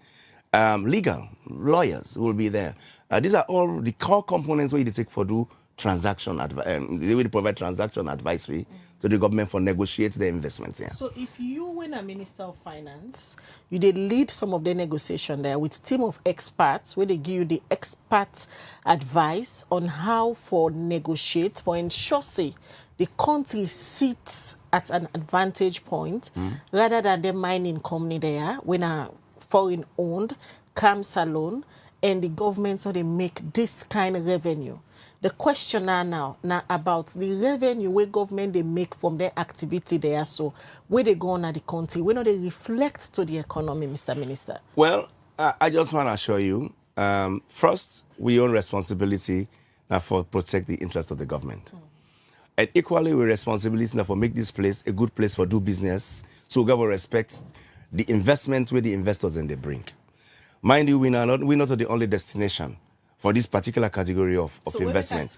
Legal, lawyers will be there. These are all the core components where you take for do transaction, they will provide transaction advisory to the government for negotiate the investments here. So if you were a Minister of Finance, you did lead some of the negotiation there with team of experts where they give you the expert advice on how for negotiate for ensure say the country sits at an advantage point rather than the mining company there when a foreign owned comes alone and the government so they make this kind of revenue. The question now about the revenue where government they make from their activity there, so where they go on at the country, where they reflect to the economy, Mr. Minister? Well, I just want to assure you, first, we own responsibility for protect the interest of the government. And equally, we responsibility now for make this place a good place for do business, so government respects the investment where the investors and they bring. Mind you, we're not the only destination for this particular category of investment.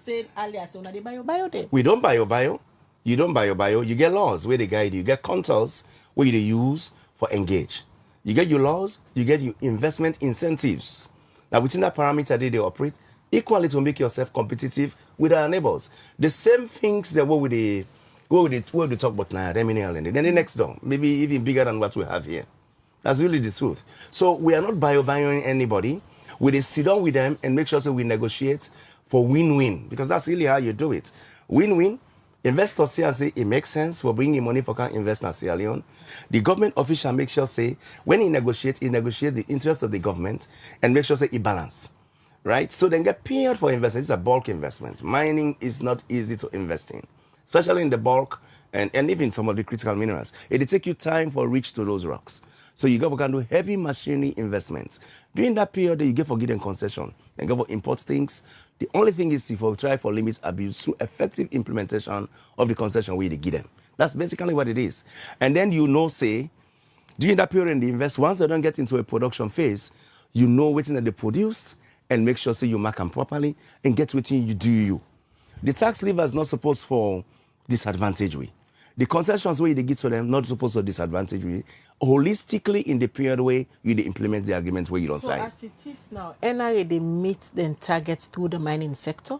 We don't buy your bio. You don't buy your bio. You get laws where they guide you. You get contours where they use for engage. You get your laws, you get your investment incentives. Now, within that parameter they operate, equally to make yourself competitive with our neighbors. The same things that what we talk about now, then the next door, maybe even bigger than what we have here. That's really the truth. So we are not bioing anybody. We just sit down with them and make sure that we negotiate for win-win, because that's really how you do it. Win-win. Investors say and say it makes sense for bringing money for can invest in Sierra Leone. The government official make sure say when he negotiate the interest of the government and make sure say it balance, right? So then get paid for investments. These are bulk investments. Mining is not easy to invest in, especially in the bulk and even some of the critical minerals. It'll take you time for reach to those rocks. So you go can do heavy machinery investments. During that period, you get for getting concession and go for import things. The only thing is if you try for limit abuse through effective implementation of the concession where they give them. That's basically what it is. And then say, during that period they invest, once they don't get into a production phase, waiting that they produce and make sure say you mark them properly and get waiting you do you. The tax lever is not supposed for disadvantage we. The concessions where they give to them not supposed to disadvantage we. Holistically in the period where you implement the agreement where you don't sign. So as it is now, NRA they meet the targets through the mining sector?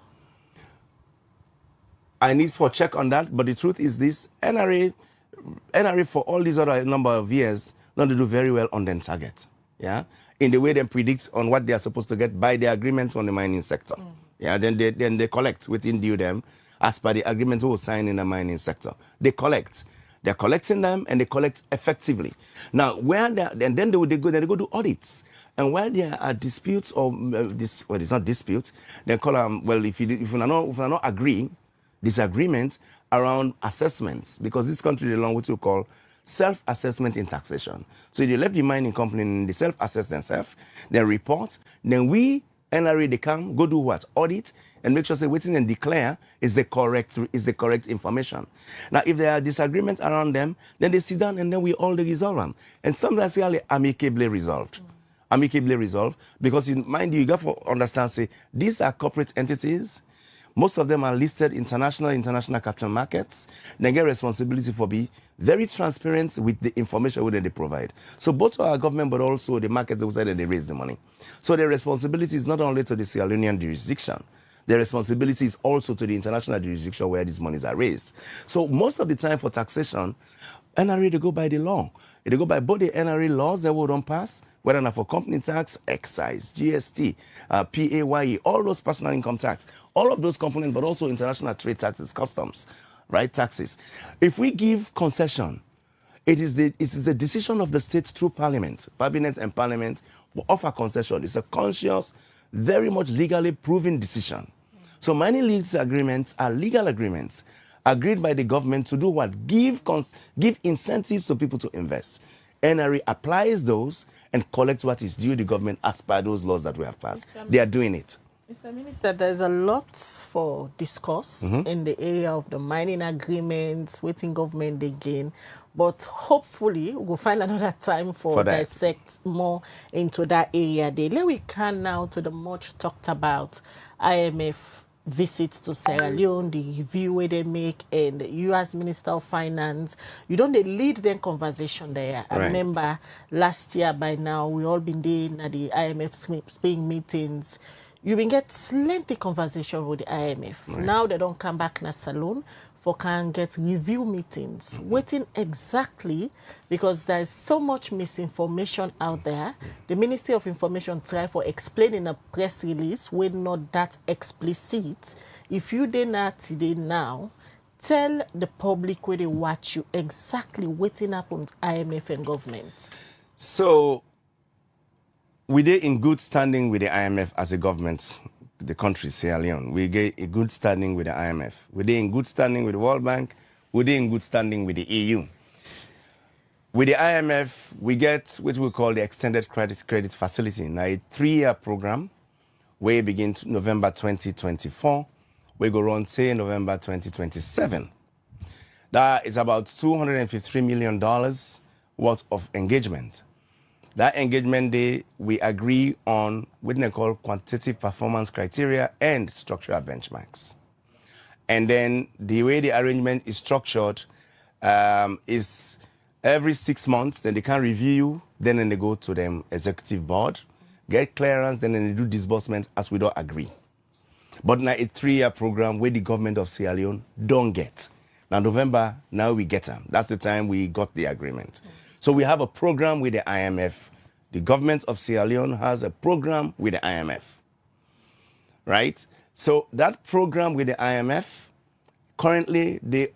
I need for check on that, but the truth is this, NRA for all these other number of years, not to do very well on their target. Yeah, in the way they predict on what they are supposed to get by the agreement on the mining sector. Yeah, then they collect within due them as per the agreement we will sign in the mining sector. They collect. They're collecting them and they collect effectively. Now, then they go do audits. And where there are disputes or it's not disputes, they call them, if you are not agreeing, disagreement around assessments, because this country is along what you call self-assessment in taxation. So they left the mining company and they self-assess themselves, they report, then we, NRA, they come, go do what? Audit, and make sure say waiting and declare is the correct information. Now, if there are disagreements around them, then they sit down and then we all resolve them. And sometimes really amicably resolved. Amicably resolved, because mind you got to understand, say, these are corporate entities. Most of them are listed international capital markets. They get responsibility for be very transparent with the information that they provide. So both our government, but also the markets outside that they raise the money. So their responsibility is not only to the Sierra Leonean jurisdiction, their responsibility is also to the international jurisdiction where these monies are raised. So most of the time for taxation, NRA, they go by the law. They go by both the NRA laws that will don't pass, whether not for company tax, excise, GST, PAYE, all those personal income tax, all of those components, but also international trade taxes, customs, right, taxes. If we give concession, it is the decision of the state through parliament, cabinet and parliament will offer concession. It's a conscious, very much legally proven decision. So many lease agreements are legal agreements agreed by the government to do what? Give incentives to people to invest. NRA applies those and collects what is due the government as per those laws that we have passed. They are doing it. Mr. Minister, there's a lot for discuss in the area of the mining agreements, waiting government they gain, but hopefully we'll find another time for dissect more into that area. Then we can now to the much talked about IMF visits to Sierra Leone, the review where they make, and the U.S. Minister of Finance. You don't they lead them conversation there. I remember last year by now, we all been there at the IMF Spain meetings. You been get plenty conversation with the IMF. Now they don't come back in a salon for can get review meetings. Waiting exactly because there's so much misinformation out there. The Ministry of Information try for explaining a press release when not that explicit. If you did not today now, tell the public where they watch you exactly waiting up on IMF and government. So we did in good standing with the IMF as a government, the country, Sierra Leone. We get a good standing with the IMF. We did in good standing with the World Bank. We did in good standing with the EU. With the IMF, we get what we call the Extended Credit Facility. Now, a 3-year program where it begins November 2024. We go on till November 2027. That is about $253 million worth of engagement. That engagement day, we agree on what they call quantitative performance criteria and structural benchmarks. And then the way the arrangement is structured is every 6 months, then they can review then they go to them executive board, get clearance, then they do disbursement as we don't agree. But now a 3-year program where the government of Sierra Leone don't get. Now November, now we get them. That's the time we got the agreement. So we have a program with the IMF. The government of Sierra Leone has a program with the IMF, right? So that program with the IMF, currently they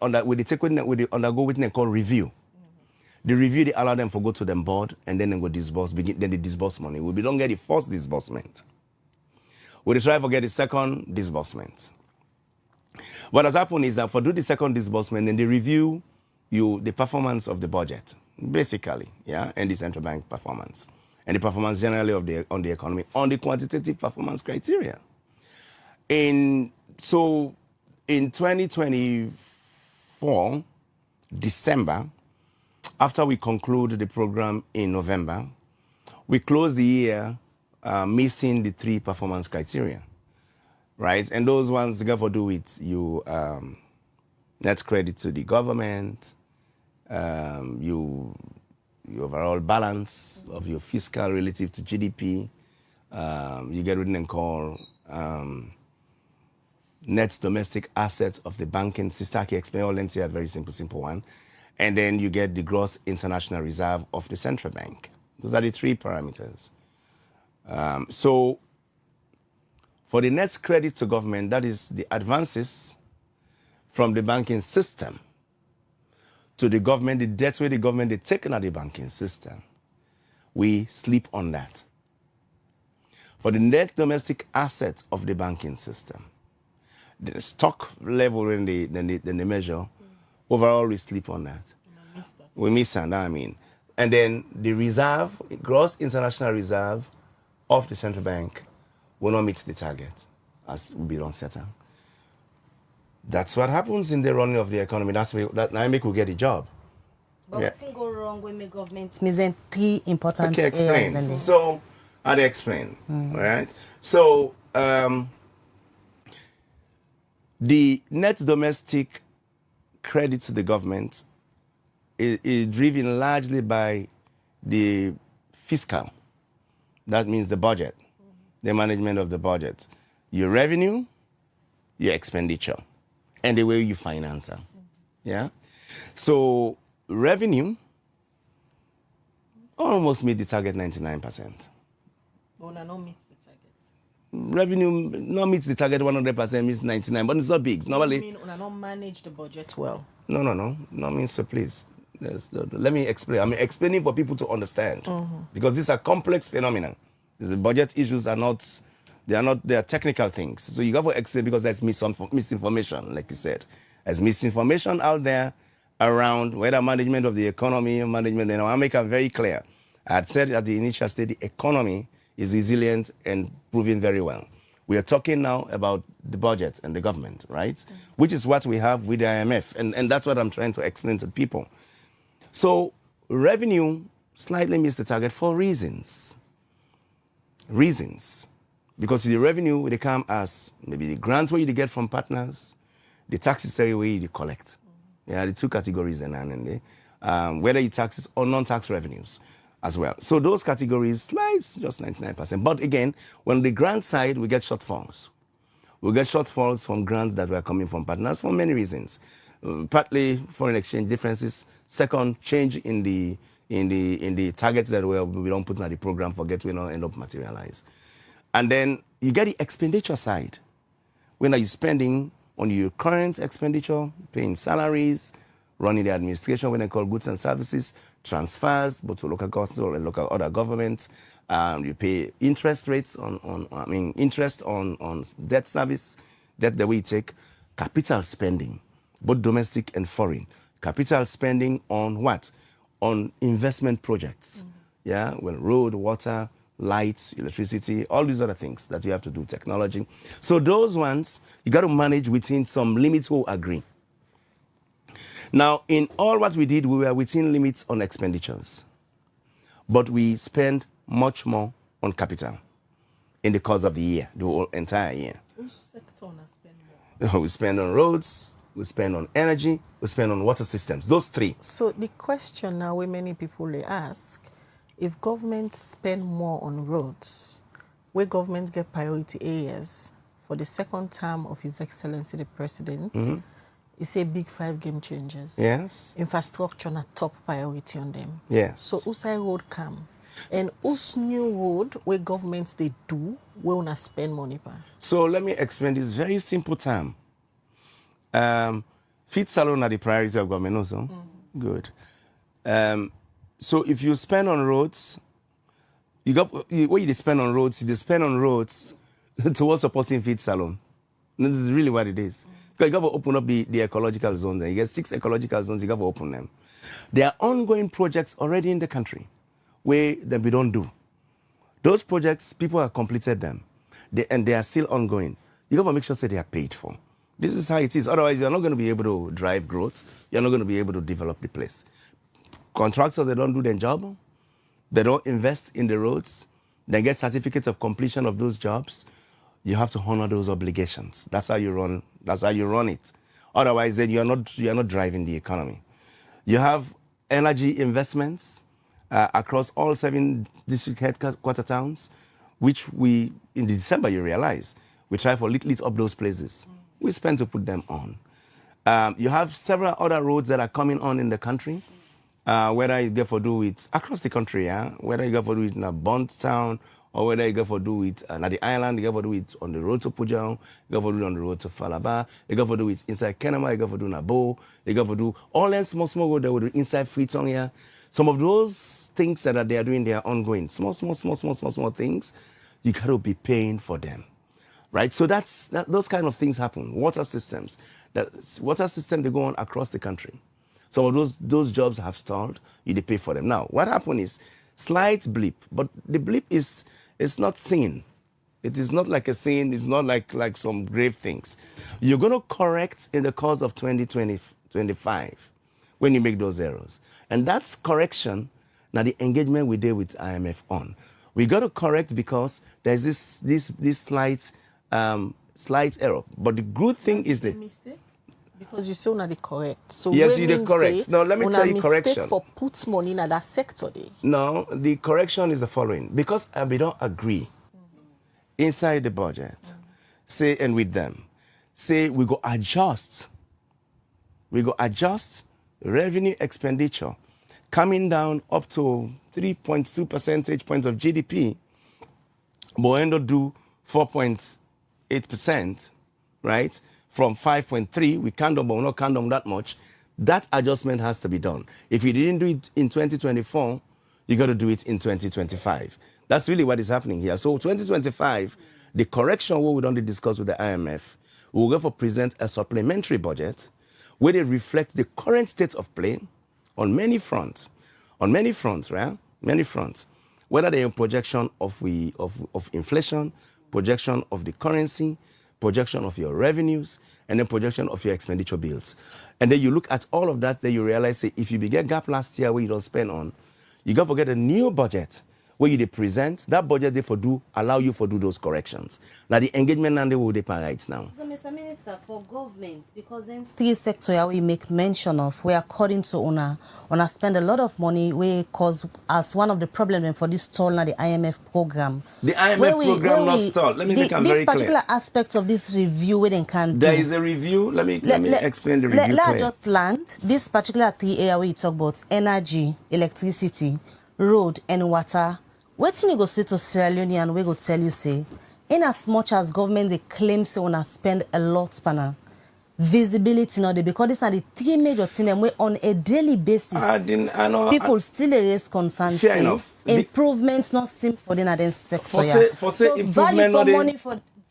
undergo what they call review. The review, they allow them to go to them board, and then they go disburse, then they disburse money. We don't get the first disbursement. We try to get the second disbursement. What has happened is that for do the second disbursement, then they review the performance of the budget, basically, yeah, and the central bank performance, and the performance generally on the economy, on the quantitative performance criteria. So in 2024, December, after we conclude the program in November, we close the year missing the 3 performance criteria, right? And those ones got to do with you net credit to the government, your overall balance of your fiscal relative to GDP. You get what they call net domestic assets of the banking system. I can explain all them to you, a very simple one. And then you get the gross international reserve of the central bank. Those are the 3 parameters. So for the net credit to government, that is the advances from the banking system to the government, the debt where the government is taken out of the banking system. We sleep on that. For the net domestic assets of the banking system, the stock level in the measure, overall we sleep on that. We miss that, I mean. And then the reserve, gross international reserve of the central bank will not meet the target as will be uncertain. That's what happens in the running of the economy. That's why that IMF will get a job. But what thing go wrong when the government missing 3 important areas? Okay, explain. So I'll explain. All right. So the net domestic credit to the government is driven largely by the fiscal. That means the budget, the management of the budget, your revenue, your expenditure, and the way you finance them. Yeah? So revenue almost meet the target 99%. But not meets the target. Revenue not meets the target 100%, means 99%, but it's not big. Normally, you mean not manage the budget well? No. No means so, please. Let me explain. I'm explaining for people to understand because these are complex phenomena. The budget issues are they are technical things. So you got to explain because there's misinformation, like you said. There's misinformation out there around whether management of the economy or management. I'll make it very clear. I had said at the initial stage, the economy is resilient and proving very well. We are talking now about the budget and the government, right? Which is what we have with the IMF. And that's what I'm trying to explain to people. So revenue slightly missed the target for reasons. Because the revenue, they come as maybe the grants where you get from partners, the taxes where you collect. Yeah, the 2 categories then, whether you taxes or non-tax revenues as well. So those categories slides just 99%. But again, when the grant side, we get shortfalls. We get shortfalls from grants that were coming from partners for many reasons. Partly foreign exchange differences. Second, change in the targets that we don't put in the program for get we not end up materialize. And then you get the expenditure side. When are you spending on your current expenditure, paying salaries, running the administration, when they call goods and services, transfers, both to local council and local other governments. You pay interest rates interest on debt service, debt that we take, capital spending, both domestic and foreign. Capital spending on what? On investment projects. Yeah, well, road, water, lights, electricity, all these other things that you have to do, technology. So those ones, you got to manage within some limits we'll agree. Now, in all what we did, we were within limits on expenditures. But we spend much more on capital in the course of the year, the whole entire year. Which sector spend more? We spend on roads, we spend on energy, we spend on water systems, those 3. So the question now where many people they ask, if government spend more on roads, where government get priority areas for the second term of His Excellency the President, it's a big 5 game changers. Yes. Infrastructure na top priority on them. Yes. So Usai road come. And us new road where governments they do, we wanna spend money pa. So let me explain this very simple term. Feed salon are the priority of government also. Good. So if you spend on roads, what you spend on roads, you spend on roads towards supporting feed salon. This is really what it is. Because you got to open up the ecological zones. You get 6 ecological zones, you got to open them. There are ongoing projects already in the country where that we don't do. Those projects, people have completed them. And they are still ongoing. You got to make sure that they are paid for. This is how it is. Otherwise, you're not going to be able to drive growth. You're not going to be able to develop the place. Contractors, they don't do their job. They don't invest in the roads. They get certificates of completion of those jobs. You have to honor those obligations. That's how you run. That's how you run it. Otherwise, then you're not driving the economy. You have energy investments across all 7 district headquarter towns, which we in December you realize we try for lit up those places. We spend to put them on. You have several other roads that are coming on in the country. Whether you get for do it across the country, whether you get for do it in a Bond town, or whether you get for do it at the island, you get for do it on the road to Pujang, you get for do it on the road to Falaba, you get for do it inside Kenema, you get for do Nabo, you get for do all that small road that will do inside Freetown here. Some of those things that they are doing, they are ongoing. Small things, you got to be paying for them, right? So those kind of things happen. Water systems, they go on across the country. Some of those jobs have stalled. You pay for them. Now, what happened is slight blip, but the blip is not seen. It is not like a sin. It's not like some grave things. You're going to correct in the course of 2025 when you make those errors, and that's correction. Now the engagement we did with IMF on, we got to correct because there's this slight error. But the good thing is the mistake. Because you say not the correct. So yes, you did correct. No, let me tell you correction. For put money in that sector there. No, the correction is the following. Because we don't agree inside the budget, say, and with them, say we go adjust revenue expenditure coming down up to 3.2 percentage points of GDP, but we end up do 4.8%, right? From 5.3, we can't do, but we're not count down that much. That adjustment has to be done. If you didn't do it in 2024, you got to do it in 2025. That's really what is happening here. So 2025, the correction what we don't discuss with the IMF, we'll go for present a supplementary budget where they reflect the current state of play on many fronts. On many fronts, right? Many fronts. Whether they're in projection of inflation, projection of the currency, projection of your revenues, and then projection of your expenditure bills. And then you look at all of that, then you realize, say, if you began gap last year where you don't spend on, you got to get a new budget where you present that budget they allow you to do those corrections. Now the engagement and they will depend right now. So, Mr. Minister, for governments, because in 3 sectors we make mention of, where according to owner spend a lot of money, we cause as one of the problems for this stall now the IMF program. The IMF program not stalled. Let me make it very clear. This particular aspect of this review, we then can do. There is a review. Let me explain the review. Let's just land this particular 3 area where you talk about energy, electricity, road, and water. What you go say to Sierra Leone and we go tell you, say, in as much as government they claim say wanna spend a lot spanner, visibility not there, because these are the 3 major things where on a daily basis people still raise concerns. Fair enough. Improvements not seem for the sector. For say improvement not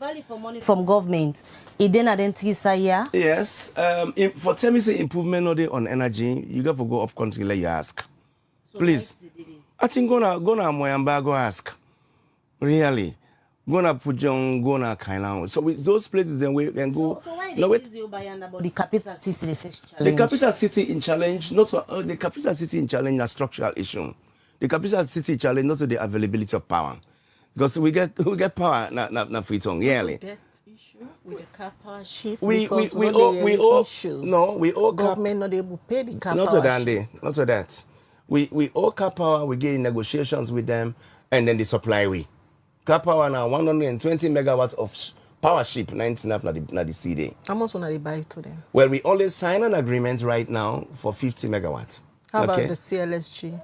value for money from government. It then identify here. Yes. For tell me say improvement not there on energy, you got to go up country like you ask. So please. I think gonna Moyamba go ask. Really. Gonna Pujong, gonna Kailan. So with those places then we can go. So why the capital city they face challenge? The capital city in challenge, the capital city in challenge a structural issue. The capital city challenge not to the availability of power. Because we get power na Freetown yearly. With the car power ship, we owe issues. No, we owe government not able to pay the car not power to that. We owe Car Power, we get in negotiations with them, and then the supply we. Car Power now 120 megawatts of power ship, 19 up na the CD. How much will they buy to them? Well, we only sign an agreement right now for 50 megawatts. How about the CLSG?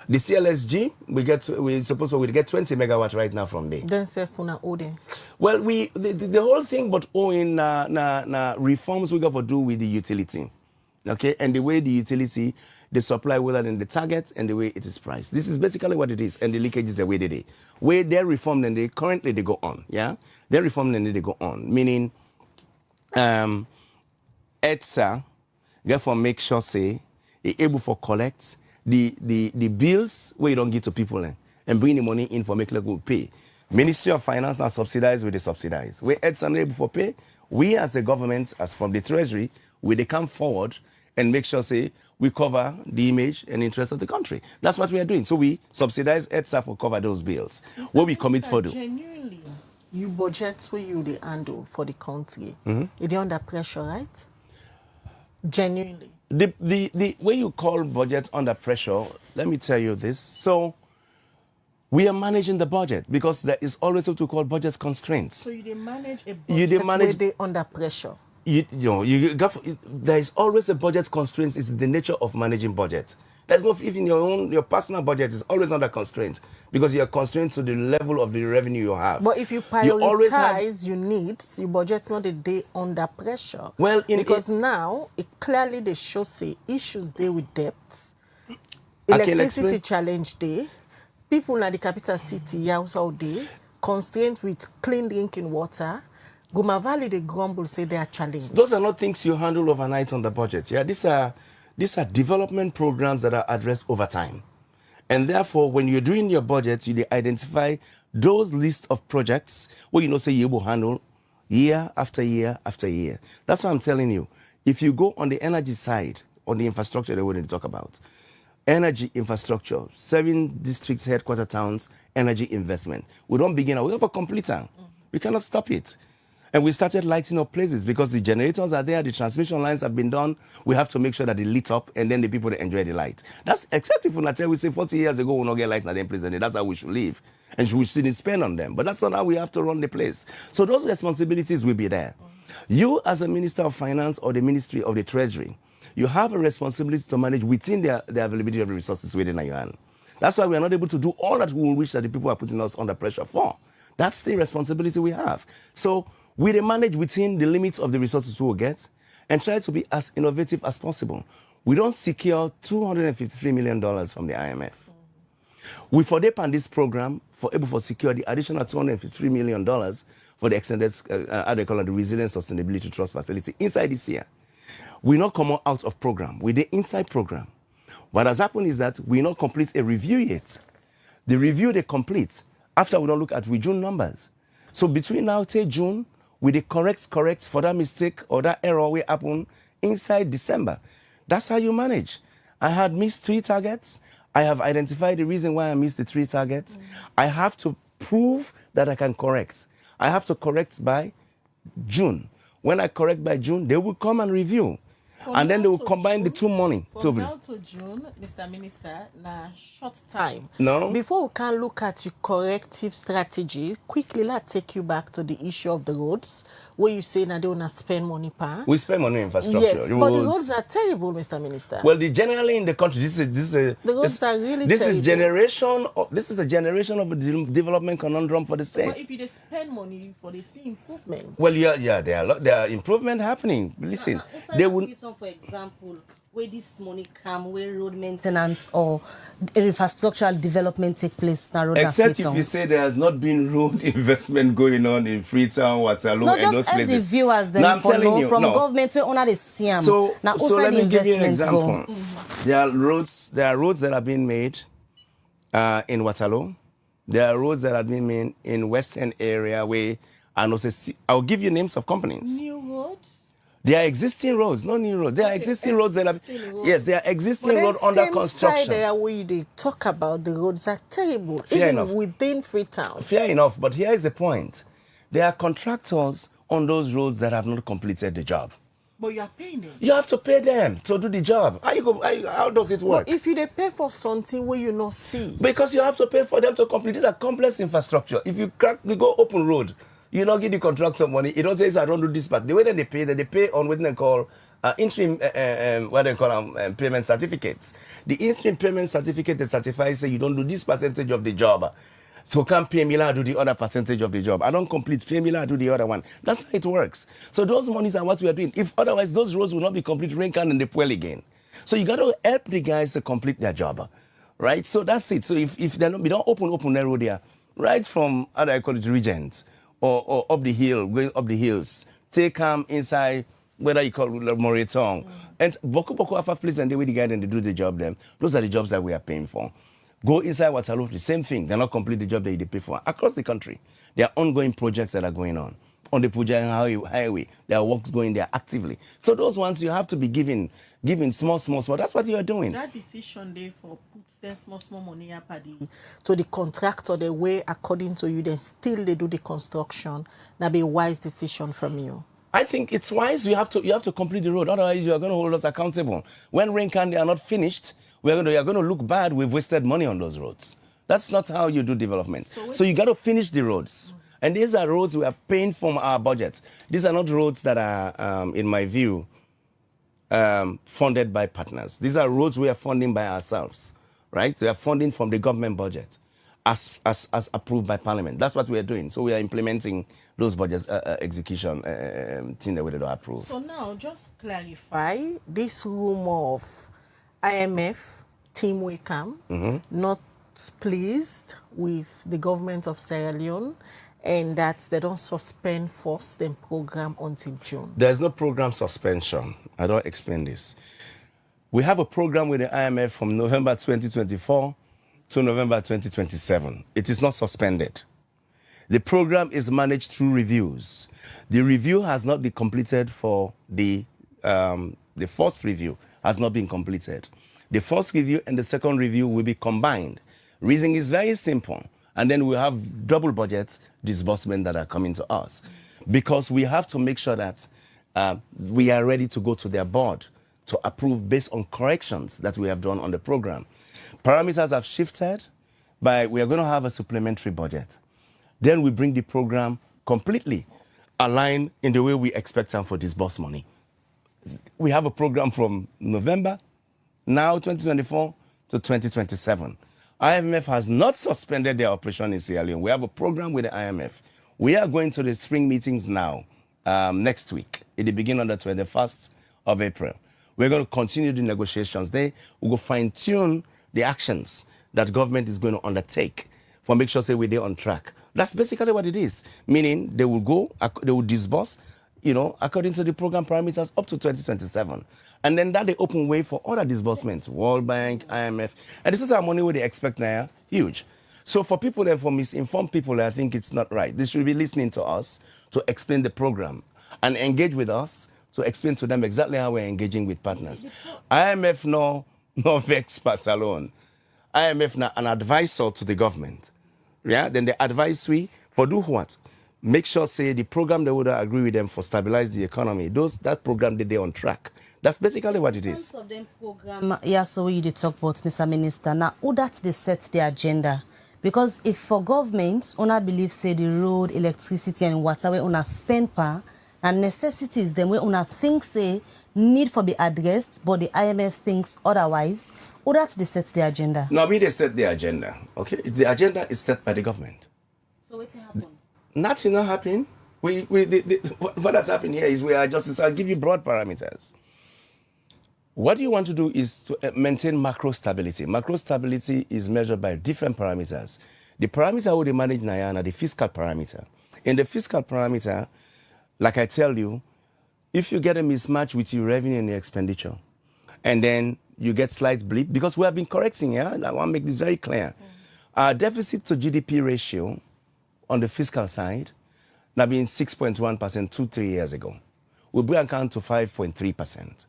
The CLSG, we're supposed to get 20 megawatts right now from there. Then say Funa Ode. Well, the whole thing but owing reforms we got to do with the utility. Okay, and the way the utility, the supply whether in the target and the way it is priced. This is basically what it is, and the leakage is the way they do. Where they're reformed and they currently they go on. Yeah, they're reformed and they go on. Meaning, ETSA, therefore make sure say able for collect the bills where you don't give to people and bring the money in for make local pay. Ministry of Finance are subsidized with the subsidized. Where ETSA are able for pay, we as the government, as from the Treasury, we they come forward and make sure say we cover the image and interest of the country. That's what we are doing. So we subsidize ETSA for cover those bills. What we commit for do. Genuinely, you budget where you the handle for the country. It's under pressure, right? Genuinely. The way you call budget under pressure, let me tell you this. So we are managing the budget because there is always what we call budget constraints. So you manage a budget where they under pressure. There is always a budget constraints. It's the nature of managing budget. There's no, even your personal budget is always under constraint because you're constrained to the level of the revenue you have. But if you prioritize your needs, your budget's not a day under pressure. Well, because now it clearly they show say issues there with debts, electricity challenge day, people in the capital city house all day, constrained with clean drinking water. Guma Valley they grumble say they are challenged. Those are not things you handle overnight on the budget. Yeah, these are development programs that are addressed over time. And therefore, when you're doing your budget, you identify those lists of projects where you know say you will handle year after year after year. That's what I'm telling you. If you go on the energy side, on the infrastructure that we're going to talk about, energy infrastructure, 7 districts, headquarter towns, energy investment. We don't begin, we have a completer. We cannot stop it. And we started lighting up places because the generators are there, the transmission lines have been done. We have to make sure that they lit up and then the people that enjoy the light. That's except if we say 40 years ago we'll not get light in them place and that's how we should live. And we shouldn't spend on them. But that's not how we have to run the place. So those responsibilities will be there. You as a Minister of Finance or the Ministry of the Treasury, you have a responsibility to manage within the availability of the resources within your hand. That's why we are not able to do all that we wish that the people are putting us under pressure for. That's the responsibility we have. So we manage within the limits of the resources we will get and try to be as innovative as possible. We don't secure $253 million from the IMF. We for this program for able to secure the additional $253 million for the extended, how they call it, the Resilience Sustainability Trust Facility inside this year. We not come out of program. We the inside program. What has happened is that we not complete a review yet. The review they complete after we don't look at June numbers. So between now till June, we the correct for that mistake or that error will happen inside December. That's how you manage. I had missed 3 targets. I have identified the reason why I missed the 3 targets. I have to prove that I can correct. I have to correct by June. When I correct by June, they will come and review. And then they will combine the 2 money. From now to June, Mr. Minister, na short time. No. Before we can look at your corrective strategy, quickly let's take you back to the issue of the roads, where you say that they want to spend money per. We spend money on infrastructure. Yes, but the roads are terrible, Mr. Minister. Well, generally in the country, the roads are really terrible. This is a generation of a development conundrum for the state. But if you spend money for the see improvement. Well, yeah, there are improvement happening. Listen, they will. For example, where this money come, where road maintenance or infrastructural development take place. Except if you say there has not been road investment going on in Freetown, Waterloo, and those places. No, just as the viewers them follow from government where honor the CM. So let me give you an example. There are roads that have been made in Waterloo. There are roads that have been made in Western area where I'll give you names of companies. New roads. There are existing roads, not new roads. There are existing roads that are, yes, there are existing roads under construction. There where they talk about the roads are terrible, Fair even enough. within Freetown. Fair enough, but here is the point. There are contractors on those roads that have not completed the job. But you are paying them. You have to pay them to do the job. How does it work? But if you dey pay for something where you not see. Because you have to pay for them to complete. These are complex infrastructure. If you go open road, you not give the contractor money. It don't say I don't do this, but the way that they pay on what they call interim what they call payment certificates. The interim payment certificate that certifies say you don't do this percentage of the job. So can't pay me, I do the other percentage of the job. I don't complete, pay me, I do the other one. That's how it works. So those monies are what we are doing. If otherwise those roads will not be complete, rain can and they pull again. So you got to help the guys to complete their job, right? So that's it. So if they're not, we don't open that road there, right from, how do I call it, Regent, or up the hill, going up the hills, take them inside, whether you call it Moretong. And Boku Alpha Place and the way the guy and they do the job then, those are the jobs that we are paying for. Go inside Waterloo, the same thing. They're not complete the job that they pay for. Across the country, there are ongoing projects that are going on. On the Puja Highway, there are works going there actively. So those ones you have to be giving small. That's what you are doing. That decision there for puts them small money up at to the contractor the way according to you, then still they do the construction. That be a wise decision from you. I think it's wise. You have to complete the road. Otherwise, you are going to hold us accountable. When rain can they are not finished, we are going to look bad. We've wasted money on those roads. That's not how you do development. So you got to finish the roads. And these are roads we are paying from our budget. These are not roads that are, in my view, funded by partners. These are roads we are funding by ourselves, right? We are funding from the government budget as approved by Parliament. That's what we are doing. So we are implementing those budgets execution thing that we don't approve. So now, just clarify this rumor of IMF team will come, not pleased with the government of Sierra Leone, and that they don't suspend first the program until June. There's no program suspension. I don't explain this. We have a program with the IMF from November 2024 to November 2027. It is not suspended. The program is managed through reviews. The review has not been completed for the first review has not been completed. The first review and the second review will be combined. Reason is very simple. And then we have double budget disbursement that are coming to us. Because we have to make sure that we are ready to go to their board to approve based on corrections that we have done on the program. Parameters have shifted, but we are going to have a supplementary budget. Then we bring the program completely aligned in the way we expect them for disburse money. We have a program from November, now 2024 to 2027. IMF has not suspended their operation in Sierra Leone. We have a program with the IMF. We are going to the spring meetings now, next week, at the beginning of the 21st of April. We're going to continue the negotiations there. We'll go fine-tune the actions that government is going to undertake for make sure say we're there on track. That's basically what it is. Meaning they will go, they will disburse, according to the program parameters up to 2027. And then that they open way for other disbursements, World Bank, IMF. And this is our money what they expect now, huge. So for people and for misinformed people, I think it's not right. They should be listening to us to explain the program and engage with us to explain to them exactly how we're engaging with partners. IMF no vex pass alone. IMF now an advisor to the government. Yeah, then they advise we for do what? Make sure say the program they would agree with them for stabilize the economy. That program they're on track. That's basically what it is. In terms of them program, yeah, so you did talk about, Mr. Minister. Now, who that they set the agenda? Because if for government, una believe say the road, electricity and water where una spend per and necessities them where una think say need for be addressed, but the IMF thinks otherwise, who that they set the agenda? No, we they set the agenda. Okay, the agenda is set by the government. So what's happened? Nothing not happening. What has happened here is we are just. I'll give you broad parameters. What you want to do is to maintain macro stability. Macro stability is measured by different parameters. The parameter who they manage Nayana, the fiscal parameter. In the fiscal parameter, like I tell you, if you get a mismatch with your revenue and your expenditure, and then you get slight blip, because we have been correcting, yeah? I want to make this very clear. Our deficit to GDP ratio on the fiscal side, now being 6.1% 2-3 years ago, will bring account to 5.3%.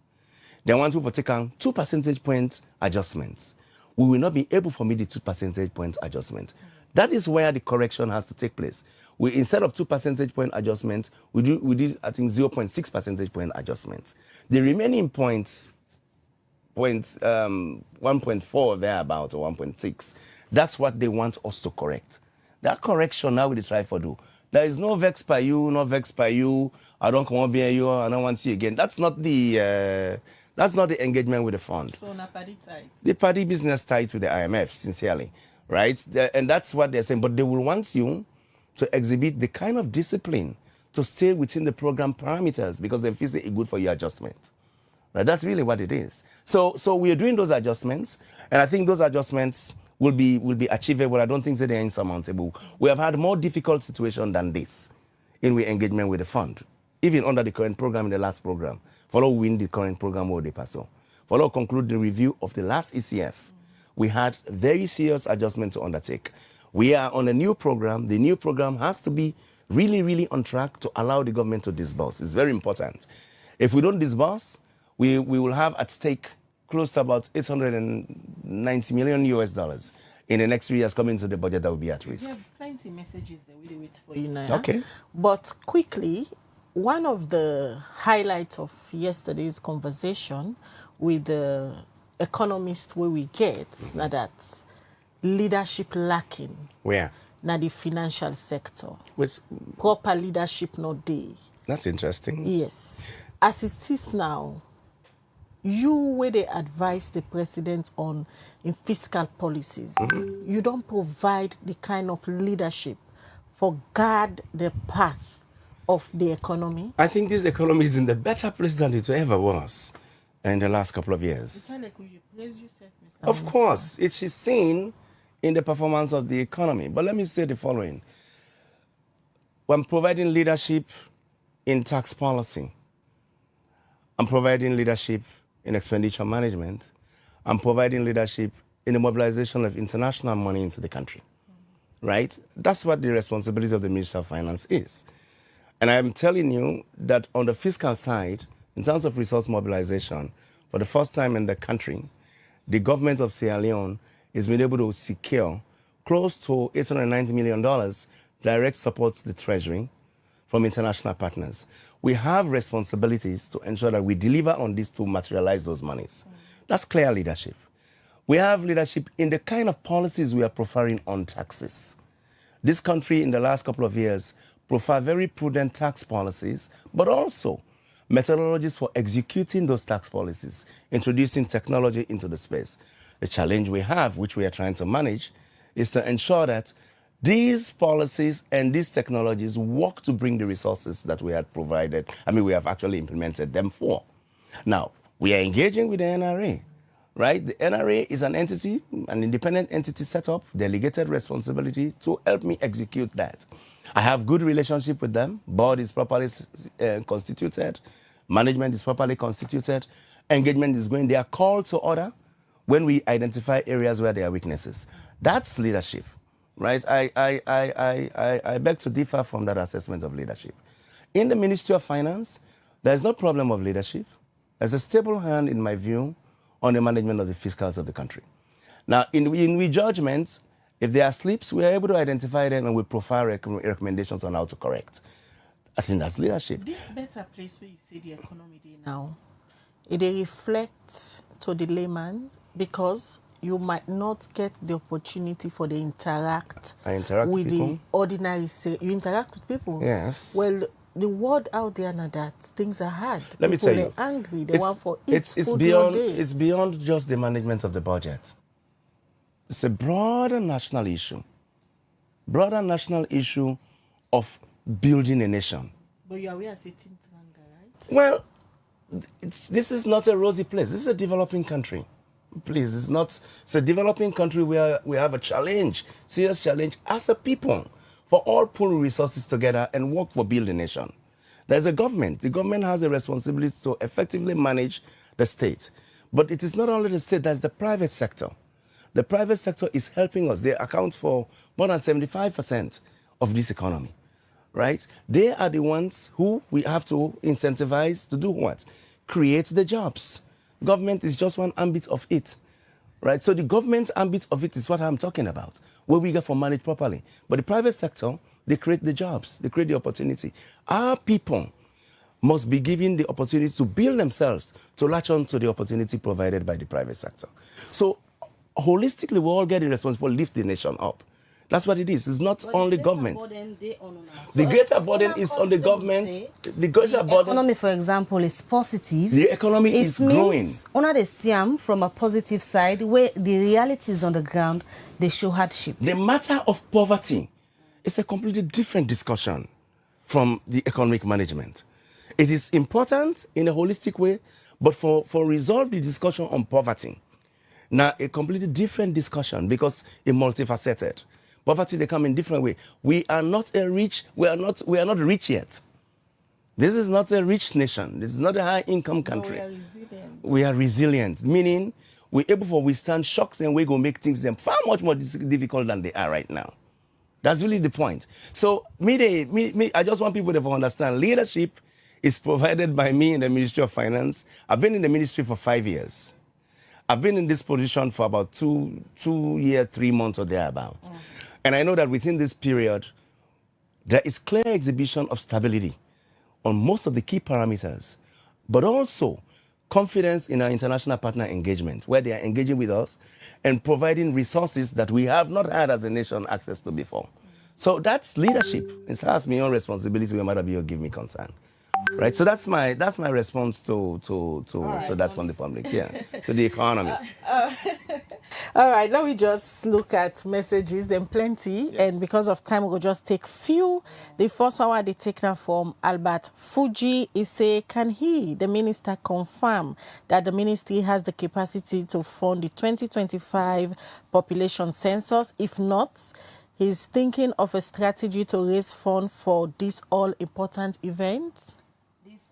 Then once we take on 2 percentage point adjustments, we will not be able to meet the 2 percentage point adjustment. That is where the correction has to take place. We, instead of 2 percentage point adjustments, we did I think 0.6 percentage point adjustments. The remaining 1.4 thereabout or 1.6, that's what they want us to correct. That correction now we try for do. There is no vex by you, no vex by you. I don't come be you. I don't want you again. That's not the engagement with the fund. So na party tight. The party business tight with the IMF, sincerely, right? And that's what they're saying. But they will want you to exhibit the kind of discipline to stay within the program parameters because they feel it's good for your adjustment. Right? That's really what it is. So we are doing those adjustments, and I think those adjustments will be achievable. I don't think that they're insurmountable. We have had more difficult situation than this in the engagement with the fund, even under the current program in the last program. Follow win the current program or they pass on. Follow conclude the review of the last ECF. We had very serious adjustment to undertake. We are on a new program. The new program has to be really, really on track to allow the government to disburse. It's very important. If we don't disburse, we will have at stake close to about $890 million in the next 3 years coming to the budget that will be at risk. There are plenty messages that we wait for you now. Okay. But quickly, one of the highlights of yesterday's conversation with the economist where we get now that leadership lacking. Where? Now the financial sector. Which, proper leadership not there. that's interesting. Yes. As it is now, you where they advise the president on in fiscal policies, you don't provide the kind of leadership for guard the path of the economy. I think this economy is in a better place than it ever was in the last couple of years. Of course, it is seen in the performance of the economy. But let me say the following. When providing leadership in tax policy, I'm providing leadership in expenditure management, I'm providing leadership in the mobilization of international money into the country, right? That's what the responsibility of the Minister of Finance is. And I'm telling you that on the fiscal side, in terms of resource mobilization, for the first time in the country, the government of Sierra Leone has been able to secure close to $890 million direct support to the Treasury from international partners. We have responsibilities to ensure that we deliver on this to materialize those monies. That's clear leadership. We have leadership in the kind of policies we are preferring on taxes. This country in the last couple of years prefer very prudent tax policies, but also methodologies for executing those tax policies, introducing technology into the space. The challenge we have, which we are trying to manage, is to ensure that these policies and these technologies work to bring the resources that we had provided. We have actually implemented them for. Now, we are engaging with the NRA, right? The NRA is an entity, an independent entity set up, delegated responsibility to help me execute that. I have good relationship with them. Board is properly constituted. Management is properly constituted. Engagement is going. They are called to order when we identify areas where there are weaknesses. That's leadership, right? I beg to differ from that assessment of leadership. In the Ministry of Finance, there's no problem of leadership. There's a stable hand, in my view, on the management of the fiscals of the country. Now, in judgments, if there are slips, we are able to identify them and we profile recommendations on how to correct. I think that's leadership. This better place where you see the economy day now, it reflects to the layman because you might not get the opportunity for the interact with the ordinary. You interact with people. Yes. Well, the word out there now that things are hard. Let me tell you, are angry. They want for it's beyond just the management of the budget. It's a broader national issue. Broader national issue of building a nation. But you are aware sitting Tranga, right? Well, this is not a rosy place. This is a developing country. Please, it's a developing country where we have a challenge, serious challenge as a people for all pull resources together and work for building a nation. There's a government. The government has a responsibility to effectively manage the state. But it is not only the state, there's the private sector. The private sector is helping us. They account for more than 75% of this economy, right? They are the ones who we have to incentivize to do what? Create the jobs. Government is just one ambit of it, right? So the government ambit of it is what I'm talking about, where we get for managed properly. But the private sector, they create the jobs, they create the opportunity. Our people must be given the opportunity to build themselves, to latch on to the opportunity provided by the private sector. So holistically, we all get the responsibility to lift the nation up. That's what it is. It's not only government. The greater burden is on the government. The greater burden. Economy, for example, is positive. The economy is growing. Under the SIAM, from a positive side, where the realities on the ground, they show hardship. The matter of poverty is a completely different discussion from the economic management. It is important in a holistic way, but for resolve the discussion on poverty, now a completely different discussion because it's multifaceted. Poverty, they come in different way. We are not rich yet. This is not a rich nation. This is not a high income country. We are resilient, meaning we're able to withstand shocks and we go make things them far much more difficult than they are right now. That's really the point. So I just want people to understand leadership is provided by me in the Ministry of Finance. I've been in the ministry for 5 years. I've been in this position for about 2 years, 3 months or thereabouts. And I know that within this period, there is clear exhibition of stability on most of the key parameters, but also confidence in our international partner engagement, where they are engaging with us and providing resources that we have not had as a nation access to before. So that's leadership. It has me own responsibility no matter if you give me concern. Right, so that's my response to that from the public, to the economists. All right, now we just look at messages, then plenty, and because of time, we'll just take few. The first one they take now from Albert Fuji. He say, can he, the minister, confirm that the ministry has the capacity to fund the 2025 population census? If not, he's thinking of a strategy to raise funds for this all-important event.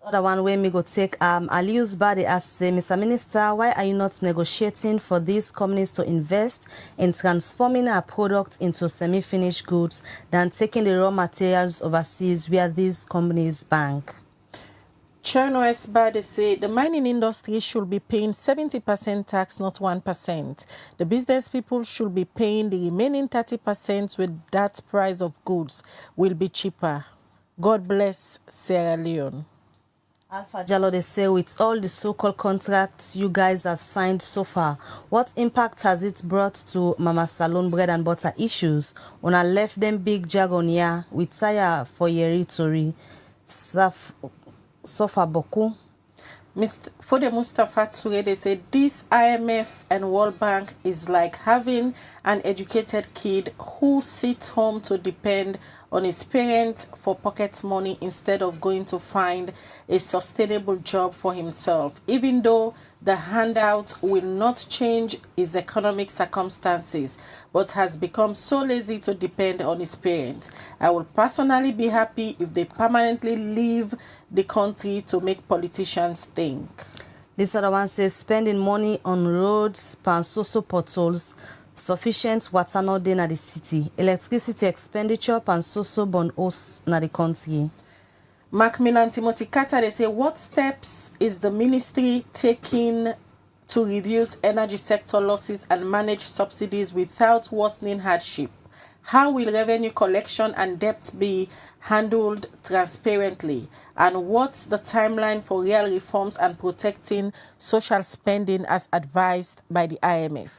Other one where me go take Alius Badi as say, Mr. Minister, why are you not negotiating for these companies to invest in transforming our products into semi-finished goods than taking the raw materials overseas where these companies bank? Cherno Esbade say the mining industry should be paying 70% tax, not 1%. The business people should be paying the remaining 30% with that price of goods will be cheaper. God bless Sierra Leone. Alpha Jallo, they say, with all the so-called contracts you guys have signed so far, what impact has it brought to Mama Salon bread and butter issues? When I left them big jargon here, we tire for Yeri Tori, Sofa Boku. For the Mustafa Toure, they say this IMF and World Bank is like having an educated kid who sits home to depend on his parents for pocket money instead of going to find a sustainable job for himself, even though the handout will not change his economic circumstances, but has become so lazy to depend on his parents. I will personally be happy if they permanently leave the country to make politicians think. This other one says spending money on roads, pansoso potholes, sufficient water not in the city, electricity expenditure, pansoso bon os na the country. Macmillan Timothy Carter, they say, what steps is the ministry taking to reduce energy sector losses and manage subsidies without worsening hardship? How will revenue collection and debt be handled transparently? And what's the timeline for real reforms and protecting social spending as advised by the IMF?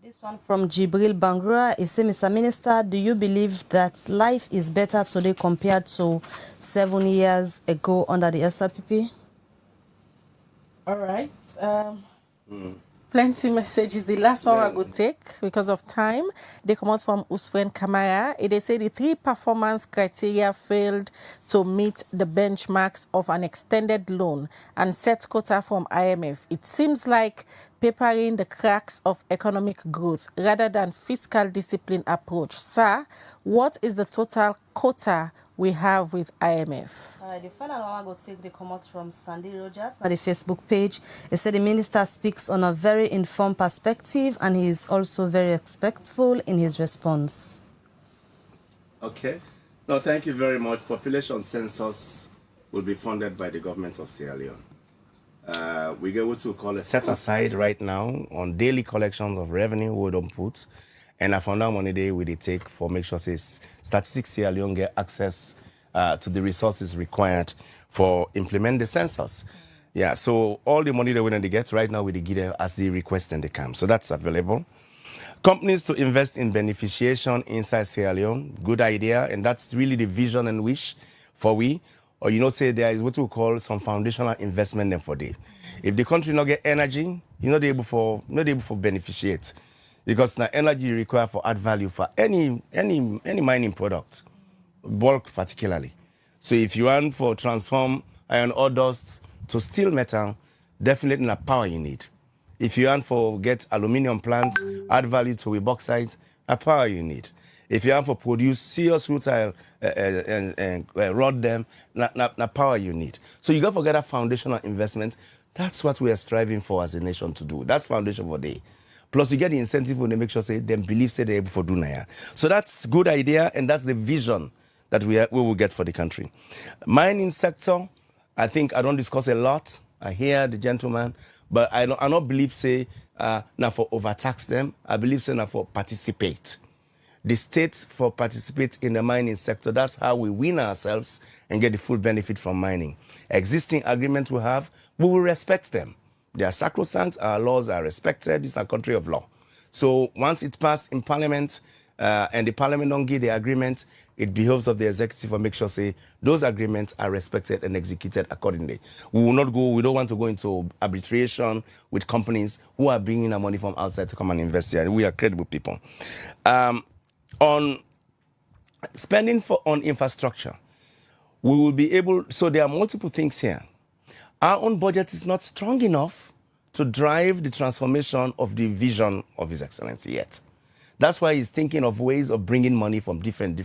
This one from Jibril Bangrua. He said, Mr. Minister, do you believe that life is better today compared to 7 years ago under the SRPP? All right. Plenty messages. The last one I will take because of time. They come out from Usfren Kamara. They say the 3 performance criteria failed to meet the benchmarks of an extended loan and set quota from IMF. It seems like papering the cracks of economic growth rather than fiscal discipline approach. Sir, what is the total quota we have with IMF? The final one I will take the comments from Sandy Rogers on the Facebook page. He said the minister speaks on a very informed perspective and he is also very respectful in his response. Okay. No, thank you very much. Population census will be funded by the government of Sierra Leone. We get what we call a set aside right now on daily collections of revenue we don't put. And I found out money day we they take for make sure says statistics Sierra Leone get access to the resources required for implement the census. Yeah, so all the money that we they get right now we they give them as they request and they come. So that's available. Companies to invest in beneficiation inside Sierra Leone, good idea, and that's really the vision and wish for we. Or say there is what we call some foundational investment then for day. If the country not get energy, you're not able for beneficiate. Because the energy you require for add value for any mining product, bulk particularly. So if you want for transform iron ore dust to steel metal, definitely the power you need. If you want for get aluminium plants, add value to a bauxite, a power you need. If you want for produce serious rutile and rod them, na power you need. So you got to get a foundational investment. That's what we are striving for as a nation to do. That's foundation for day. Plus you get the incentive when they make sure say them believe say they're able to do now. So that's good idea and that's the vision that we will get for the country. Mining sector, I think I don't discuss a lot. I hear the gentleman, but I don't believe say now for overtax them. I believe say now for participate. The state for participate in the mining sector. That's how we win ourselves and get the full benefit from mining. Existing agreements we have, we will respect them. They are sacrosanct. Our laws are respected. This is a country of law. So once it's passed in Parliament and the Parliament don't give the agreement, it behoves of the executive to make sure say those agreements are respected and executed accordingly. We don't want to go into arbitration with companies who are bringing their money from outside to come and invest here. We are credible people. On spending on infrastructure, we will be able, so there are multiple things here. Our own budget is not strong enough to drive the transformation of the vision of His Excellency yet. That's why he's thinking of ways of bringing money from different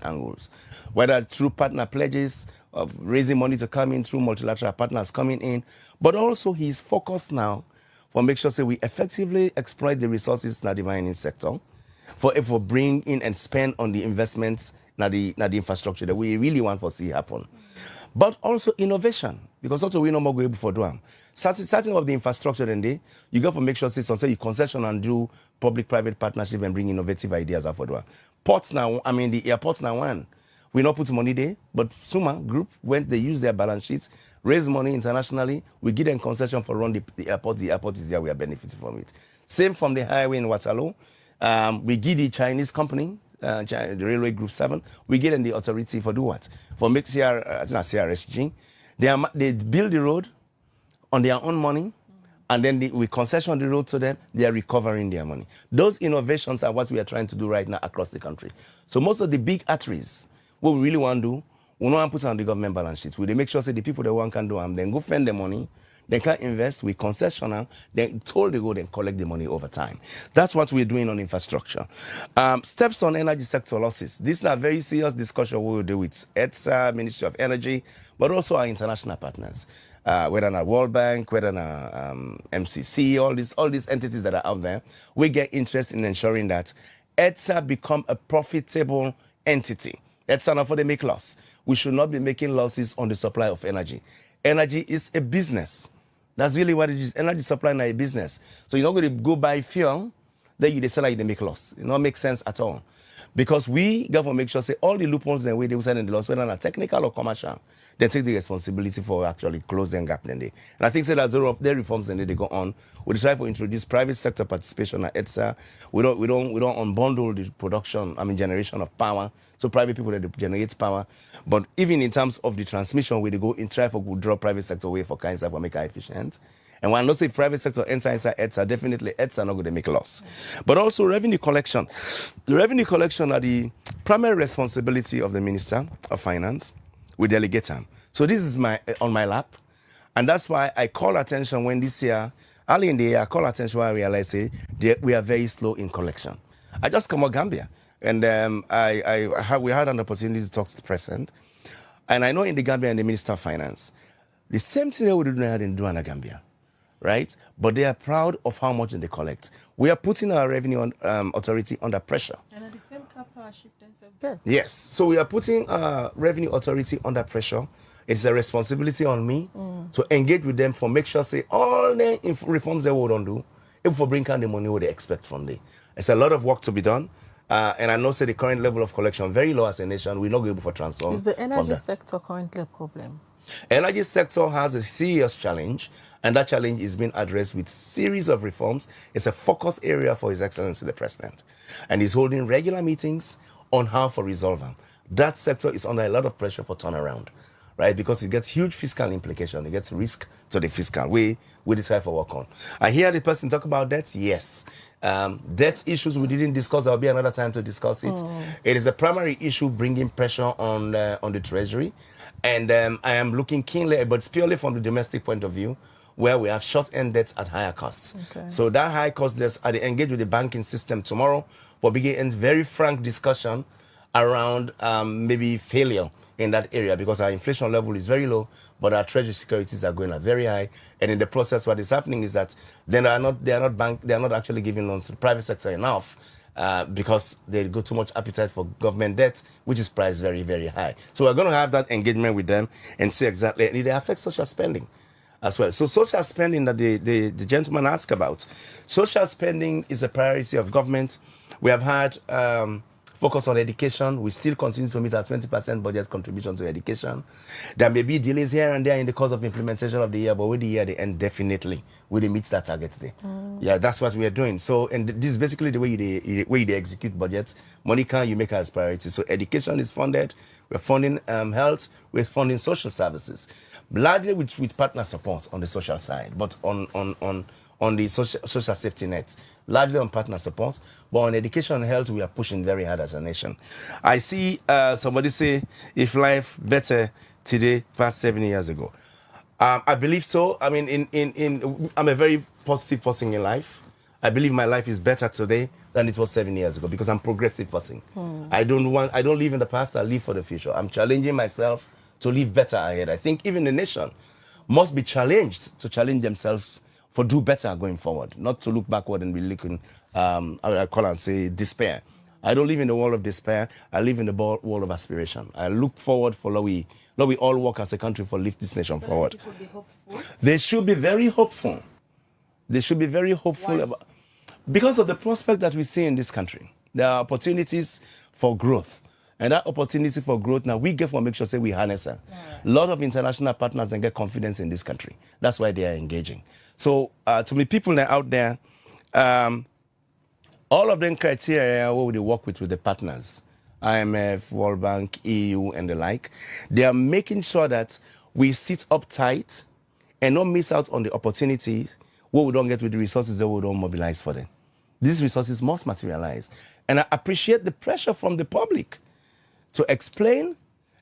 angles, whether through partner pledges, of raising money to come in through multilateral partners coming in, but also he's focused now for make sure say we effectively exploit the resources in the mining sector, for bring in and spend on the investments na the infrastructure that we really want to see happen. But also innovation, because also we no more go able for do them. Starting of the infrastructure then day, you got to make sure say you concession and do public-private partnership and bring innovative ideas out for do. Ports now, the airports now one. We not put money there, but Suma Group went, they use their balance sheets, raise money internationally, we give them concession for run the airport is there, we are benefiting from it. Same from the highway in Waterloo. We give the Chinese company, the Railway Group 7, we give them the authority for do what? For make CRSG. They build the road on their own money, and then we concession the road to them, they are recovering their money. Those innovations are what we are trying to do right now across the country. So most of the big arteries, what we really want to do, we don't want to put on the government balance sheets. We make sure say the people that want can do them, then go spend the money, they can invest, we concession them, then told they go then collect the money over time. That's what we're doing on infrastructure. Steps on energy sector losses. This is a very serious discussion we will do with ETSA, Ministry of Energy, but also our international partners. Whether in a World Bank, whether in a MCC, all these entities that are out there, we get interest in ensuring that ETSA become a profitable entity. ETSA not for they make loss. We should not be making losses on the supply of energy. Energy is a business. That's really what it is. Energy supply is a business. So you're not going to go buy fuel, then you sell like they make loss. It don't make sense at all. Because we got to make sure say all the loopholes and way they will send in the loss, whether they're technical or commercial, they take the responsibility for actually closing gap then they. And I think say that their reforms and they go on. We try to introduce private sector participation at ETSA. We don't unbundle the production, generation of power. So private people that generate power. But even in terms of the transmission, we go in try for draw private sector away for kinds of make it efficient. And when I don't say private sector enter inside ETSA, definitely ETSA not going to make loss. But also revenue collection. The revenue collection are the primary responsibility of the Minister of Finance. We delegate them. So this is on my lap. And that's why I call attention when this year, early in the year, I call attention when I realize say, we are very slow in collection. I just come out Gambia. And we had an opportunity to talk to the president. And I know in the Gambia and the Minister of Finance, the same thing they would do in Gambia. Right? But they are proud of how much they collect. We are putting our revenue authority under pressure. And at the same cap shift themselves. Yes. So we are putting our revenue authority under pressure it's a responsibility on me to engage with them for make sure say all the reforms they will don't do, if we bring out the money what they expect from them. It's a lot of work to be done. And I know say the current level of collection very low as a nation. We're not going to transform. Is the energy sector currently a problem? Energy sector has a serious challenge, and that challenge is being addressed with series of reforms. It's a focus area for His Excellency the President, and he's holding regular meetings on how to resolve them. That sector is under a lot of pressure for turnaround, right? Because it gets huge fiscal implication. It gets risk to the fiscal. We decide for work on. I hear the person talk about debt. Yes. Debt issues we didn't discuss. There'll be another time to discuss it. It is a primary issue bringing pressure on the treasury. And I am looking keenly, but it's purely from the domestic point of view, where we have short-end debts at higher costs. Okay. So that high cost debts, I engage with the banking system tomorrow for begin a very frank discussion around maybe failure in that area, because our inflation level is very low, but our treasury securities are going up very high. And in the process, what is happening is that they are not actually giving loans to the private sector enough. Because they got too much appetite for government debt, which is priced very, very high. So we're going to have that engagement with them and see exactly, and it affects social spending as well. So social spending that the gentleman asked about, social spending is a priority of government. We have had focus on education. We still continue to meet our 20% budget contribution to education. There may be delays here and there in the course of implementation of the year, but with the year, they end definitely. We will meet that target there. Yeah, that's what we are doing. So, and this is basically the way they execute budgets. Money can you make as priority. So education is funded. We're funding health. We're funding social services, largely with partner support on the social side, but on the social safety nets, largely on partner support, but on education and health, we are pushing very hard as a nation. I see somebody say, if life better today past 7 years ago. I believe so. I mean, I'm a very positive person in life. I believe my life is better today than it was 7 years ago because I'm a progressive person. I don't live in the past, I live for the future. I'm challenging myself to live better ahead. I think even the nation must be challenged to challenge themselves for do better going forward, not to look backward and be looking, I call and say, despair. I don't live in the world of despair. I live in the world of aspiration. I look forward for we all work as a country for lift this nation forward. They should be very hopeful. They should be very hopeful about, because of the prospect that we see in this country. There are opportunities for growth. And that opportunity for growth now, we get to make sure say we harness it. A lot of international partners then get confidence in this country. That's why they are engaging. So to me, people out there, all of them criteria what would they work with the partners, IMF, World Bank, EU, and the like. They are making sure that we sit up tight and not miss out on the opportunity what we don't get with the resources that we don't mobilize for them. These resources must materialize. And I appreciate the pressure from the public to explain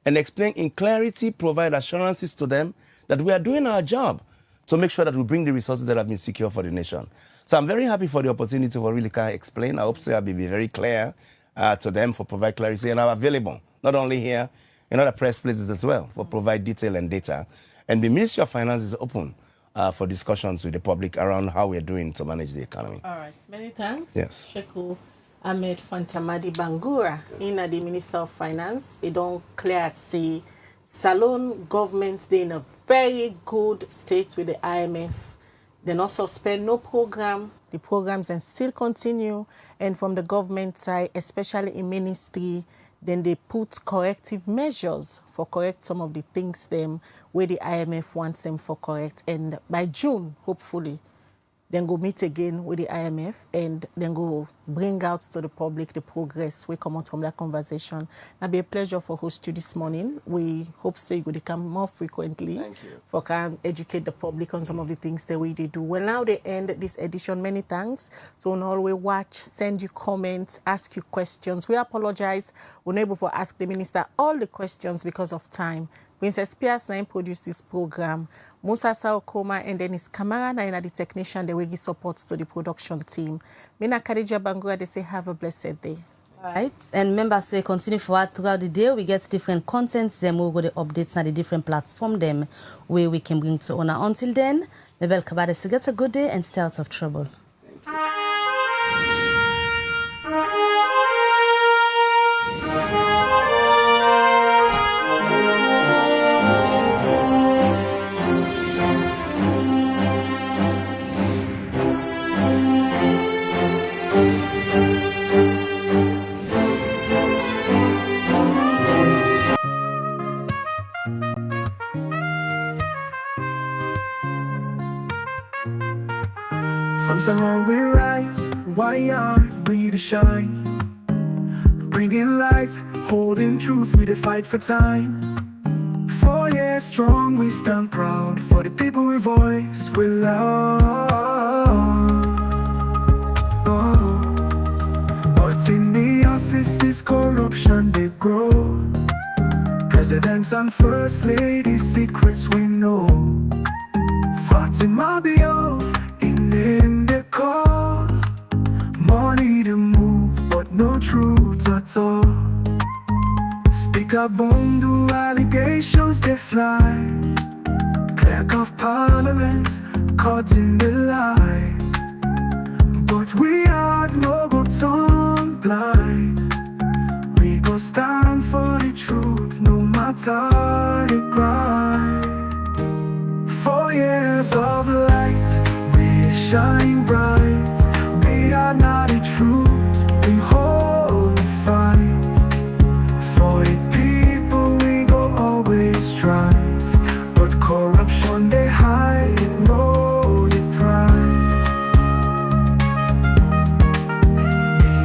in clarity, provide assurances to them that we are doing our job to make sure that we bring the resources that have been secured for the nation. So I'm very happy for the opportunity for really can explain. I hope so I'll be very clear to them for provide clarity, and I'm available, not only here, in other press places as well, for provide detail and data. And the Ministry of Finance is open for discussions with the public around how we're doing to manage the economy. All right, many thanks. Yes. Sheku Ahmed Fantamadi Bangura, in the Minister of Finance, it don't clear see Salone government they in a very good state with the IMF. They not suspend no program. The programs then still continue. And from the government side, especially in ministry, then they put corrective measures for correct some of the things them where the IMF wants them for correct. And by June, hopefully, then go meet again with the IMF and then go bring out to the public the progress we come out from that conversation. It'll be a pleasure for host you this morning. We hope so you will come more frequently. Thank you. For can educate the public on some of the things that we do. Well, now they end this edition. Many thanks. So on always watch, send you comments, ask you questions. We apologize. We're not able to ask the minister all the questions because of time. Princess Piers Nine produced this program. Musa Saokoma and then his camera and the technician, they will give support to the production team. Mina Khadija Bangura, they say have a blessed day. All right, and members say continue forward throughout the day. We get different contents, then we'll go the updates on the different platform them where we can bring to honor. Until then, Mabel Kabade, so get a good day and stay out of trouble. wrongs are wrong, we right. Why aren't we to shine? Bringing light, holding truth, we to fight for time. 4 years strong, we stand proud. For the people we voice, we love. But in the offices, corruption, they grow. Presidents and first ladies, secrets we know. Fatima Bio, in name they call. Money to move, but no truth at all. Speaker Bundu, allegations they fly. Clerk of Parliament, caught in the lie. But we are no go tongue blind. We go stand for the truth, no matter the grind. 4 years of light, we shine bright. We are not the truth, we hold the fight. For the people we go always strive. But corruption they hide, no they thrive.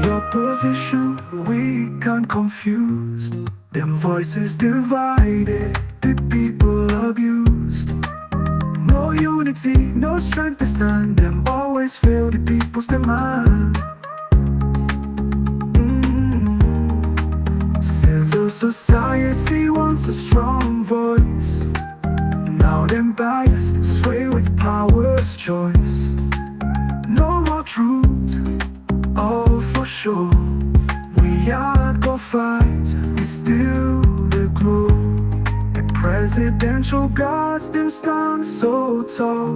The opposition weak and confused. Them voices divided, the people abused. No unity, no strength to stand. Them always fail the people's demand. Civil society wants a strong voice. Now them biased, sway with power's choice. No more truth, all for sure. We are go fight, we still the glow. The presidential guards, them stand so tall.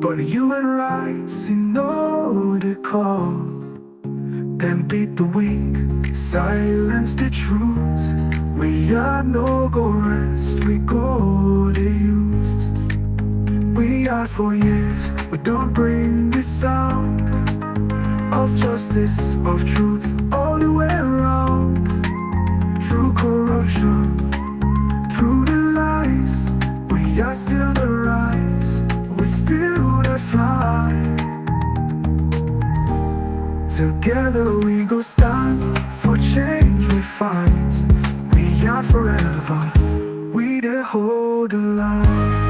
But human rights, you know the call. Them beat the weak, silence the truth. We are no go rest, we go the youth. We are for years, we don't bring the sound of justice, of truth, all the way around. Through corruption, through the lies, we are still the rise, we still the fly. Together we go stand, for change we fight. We are forever, we the hold the line.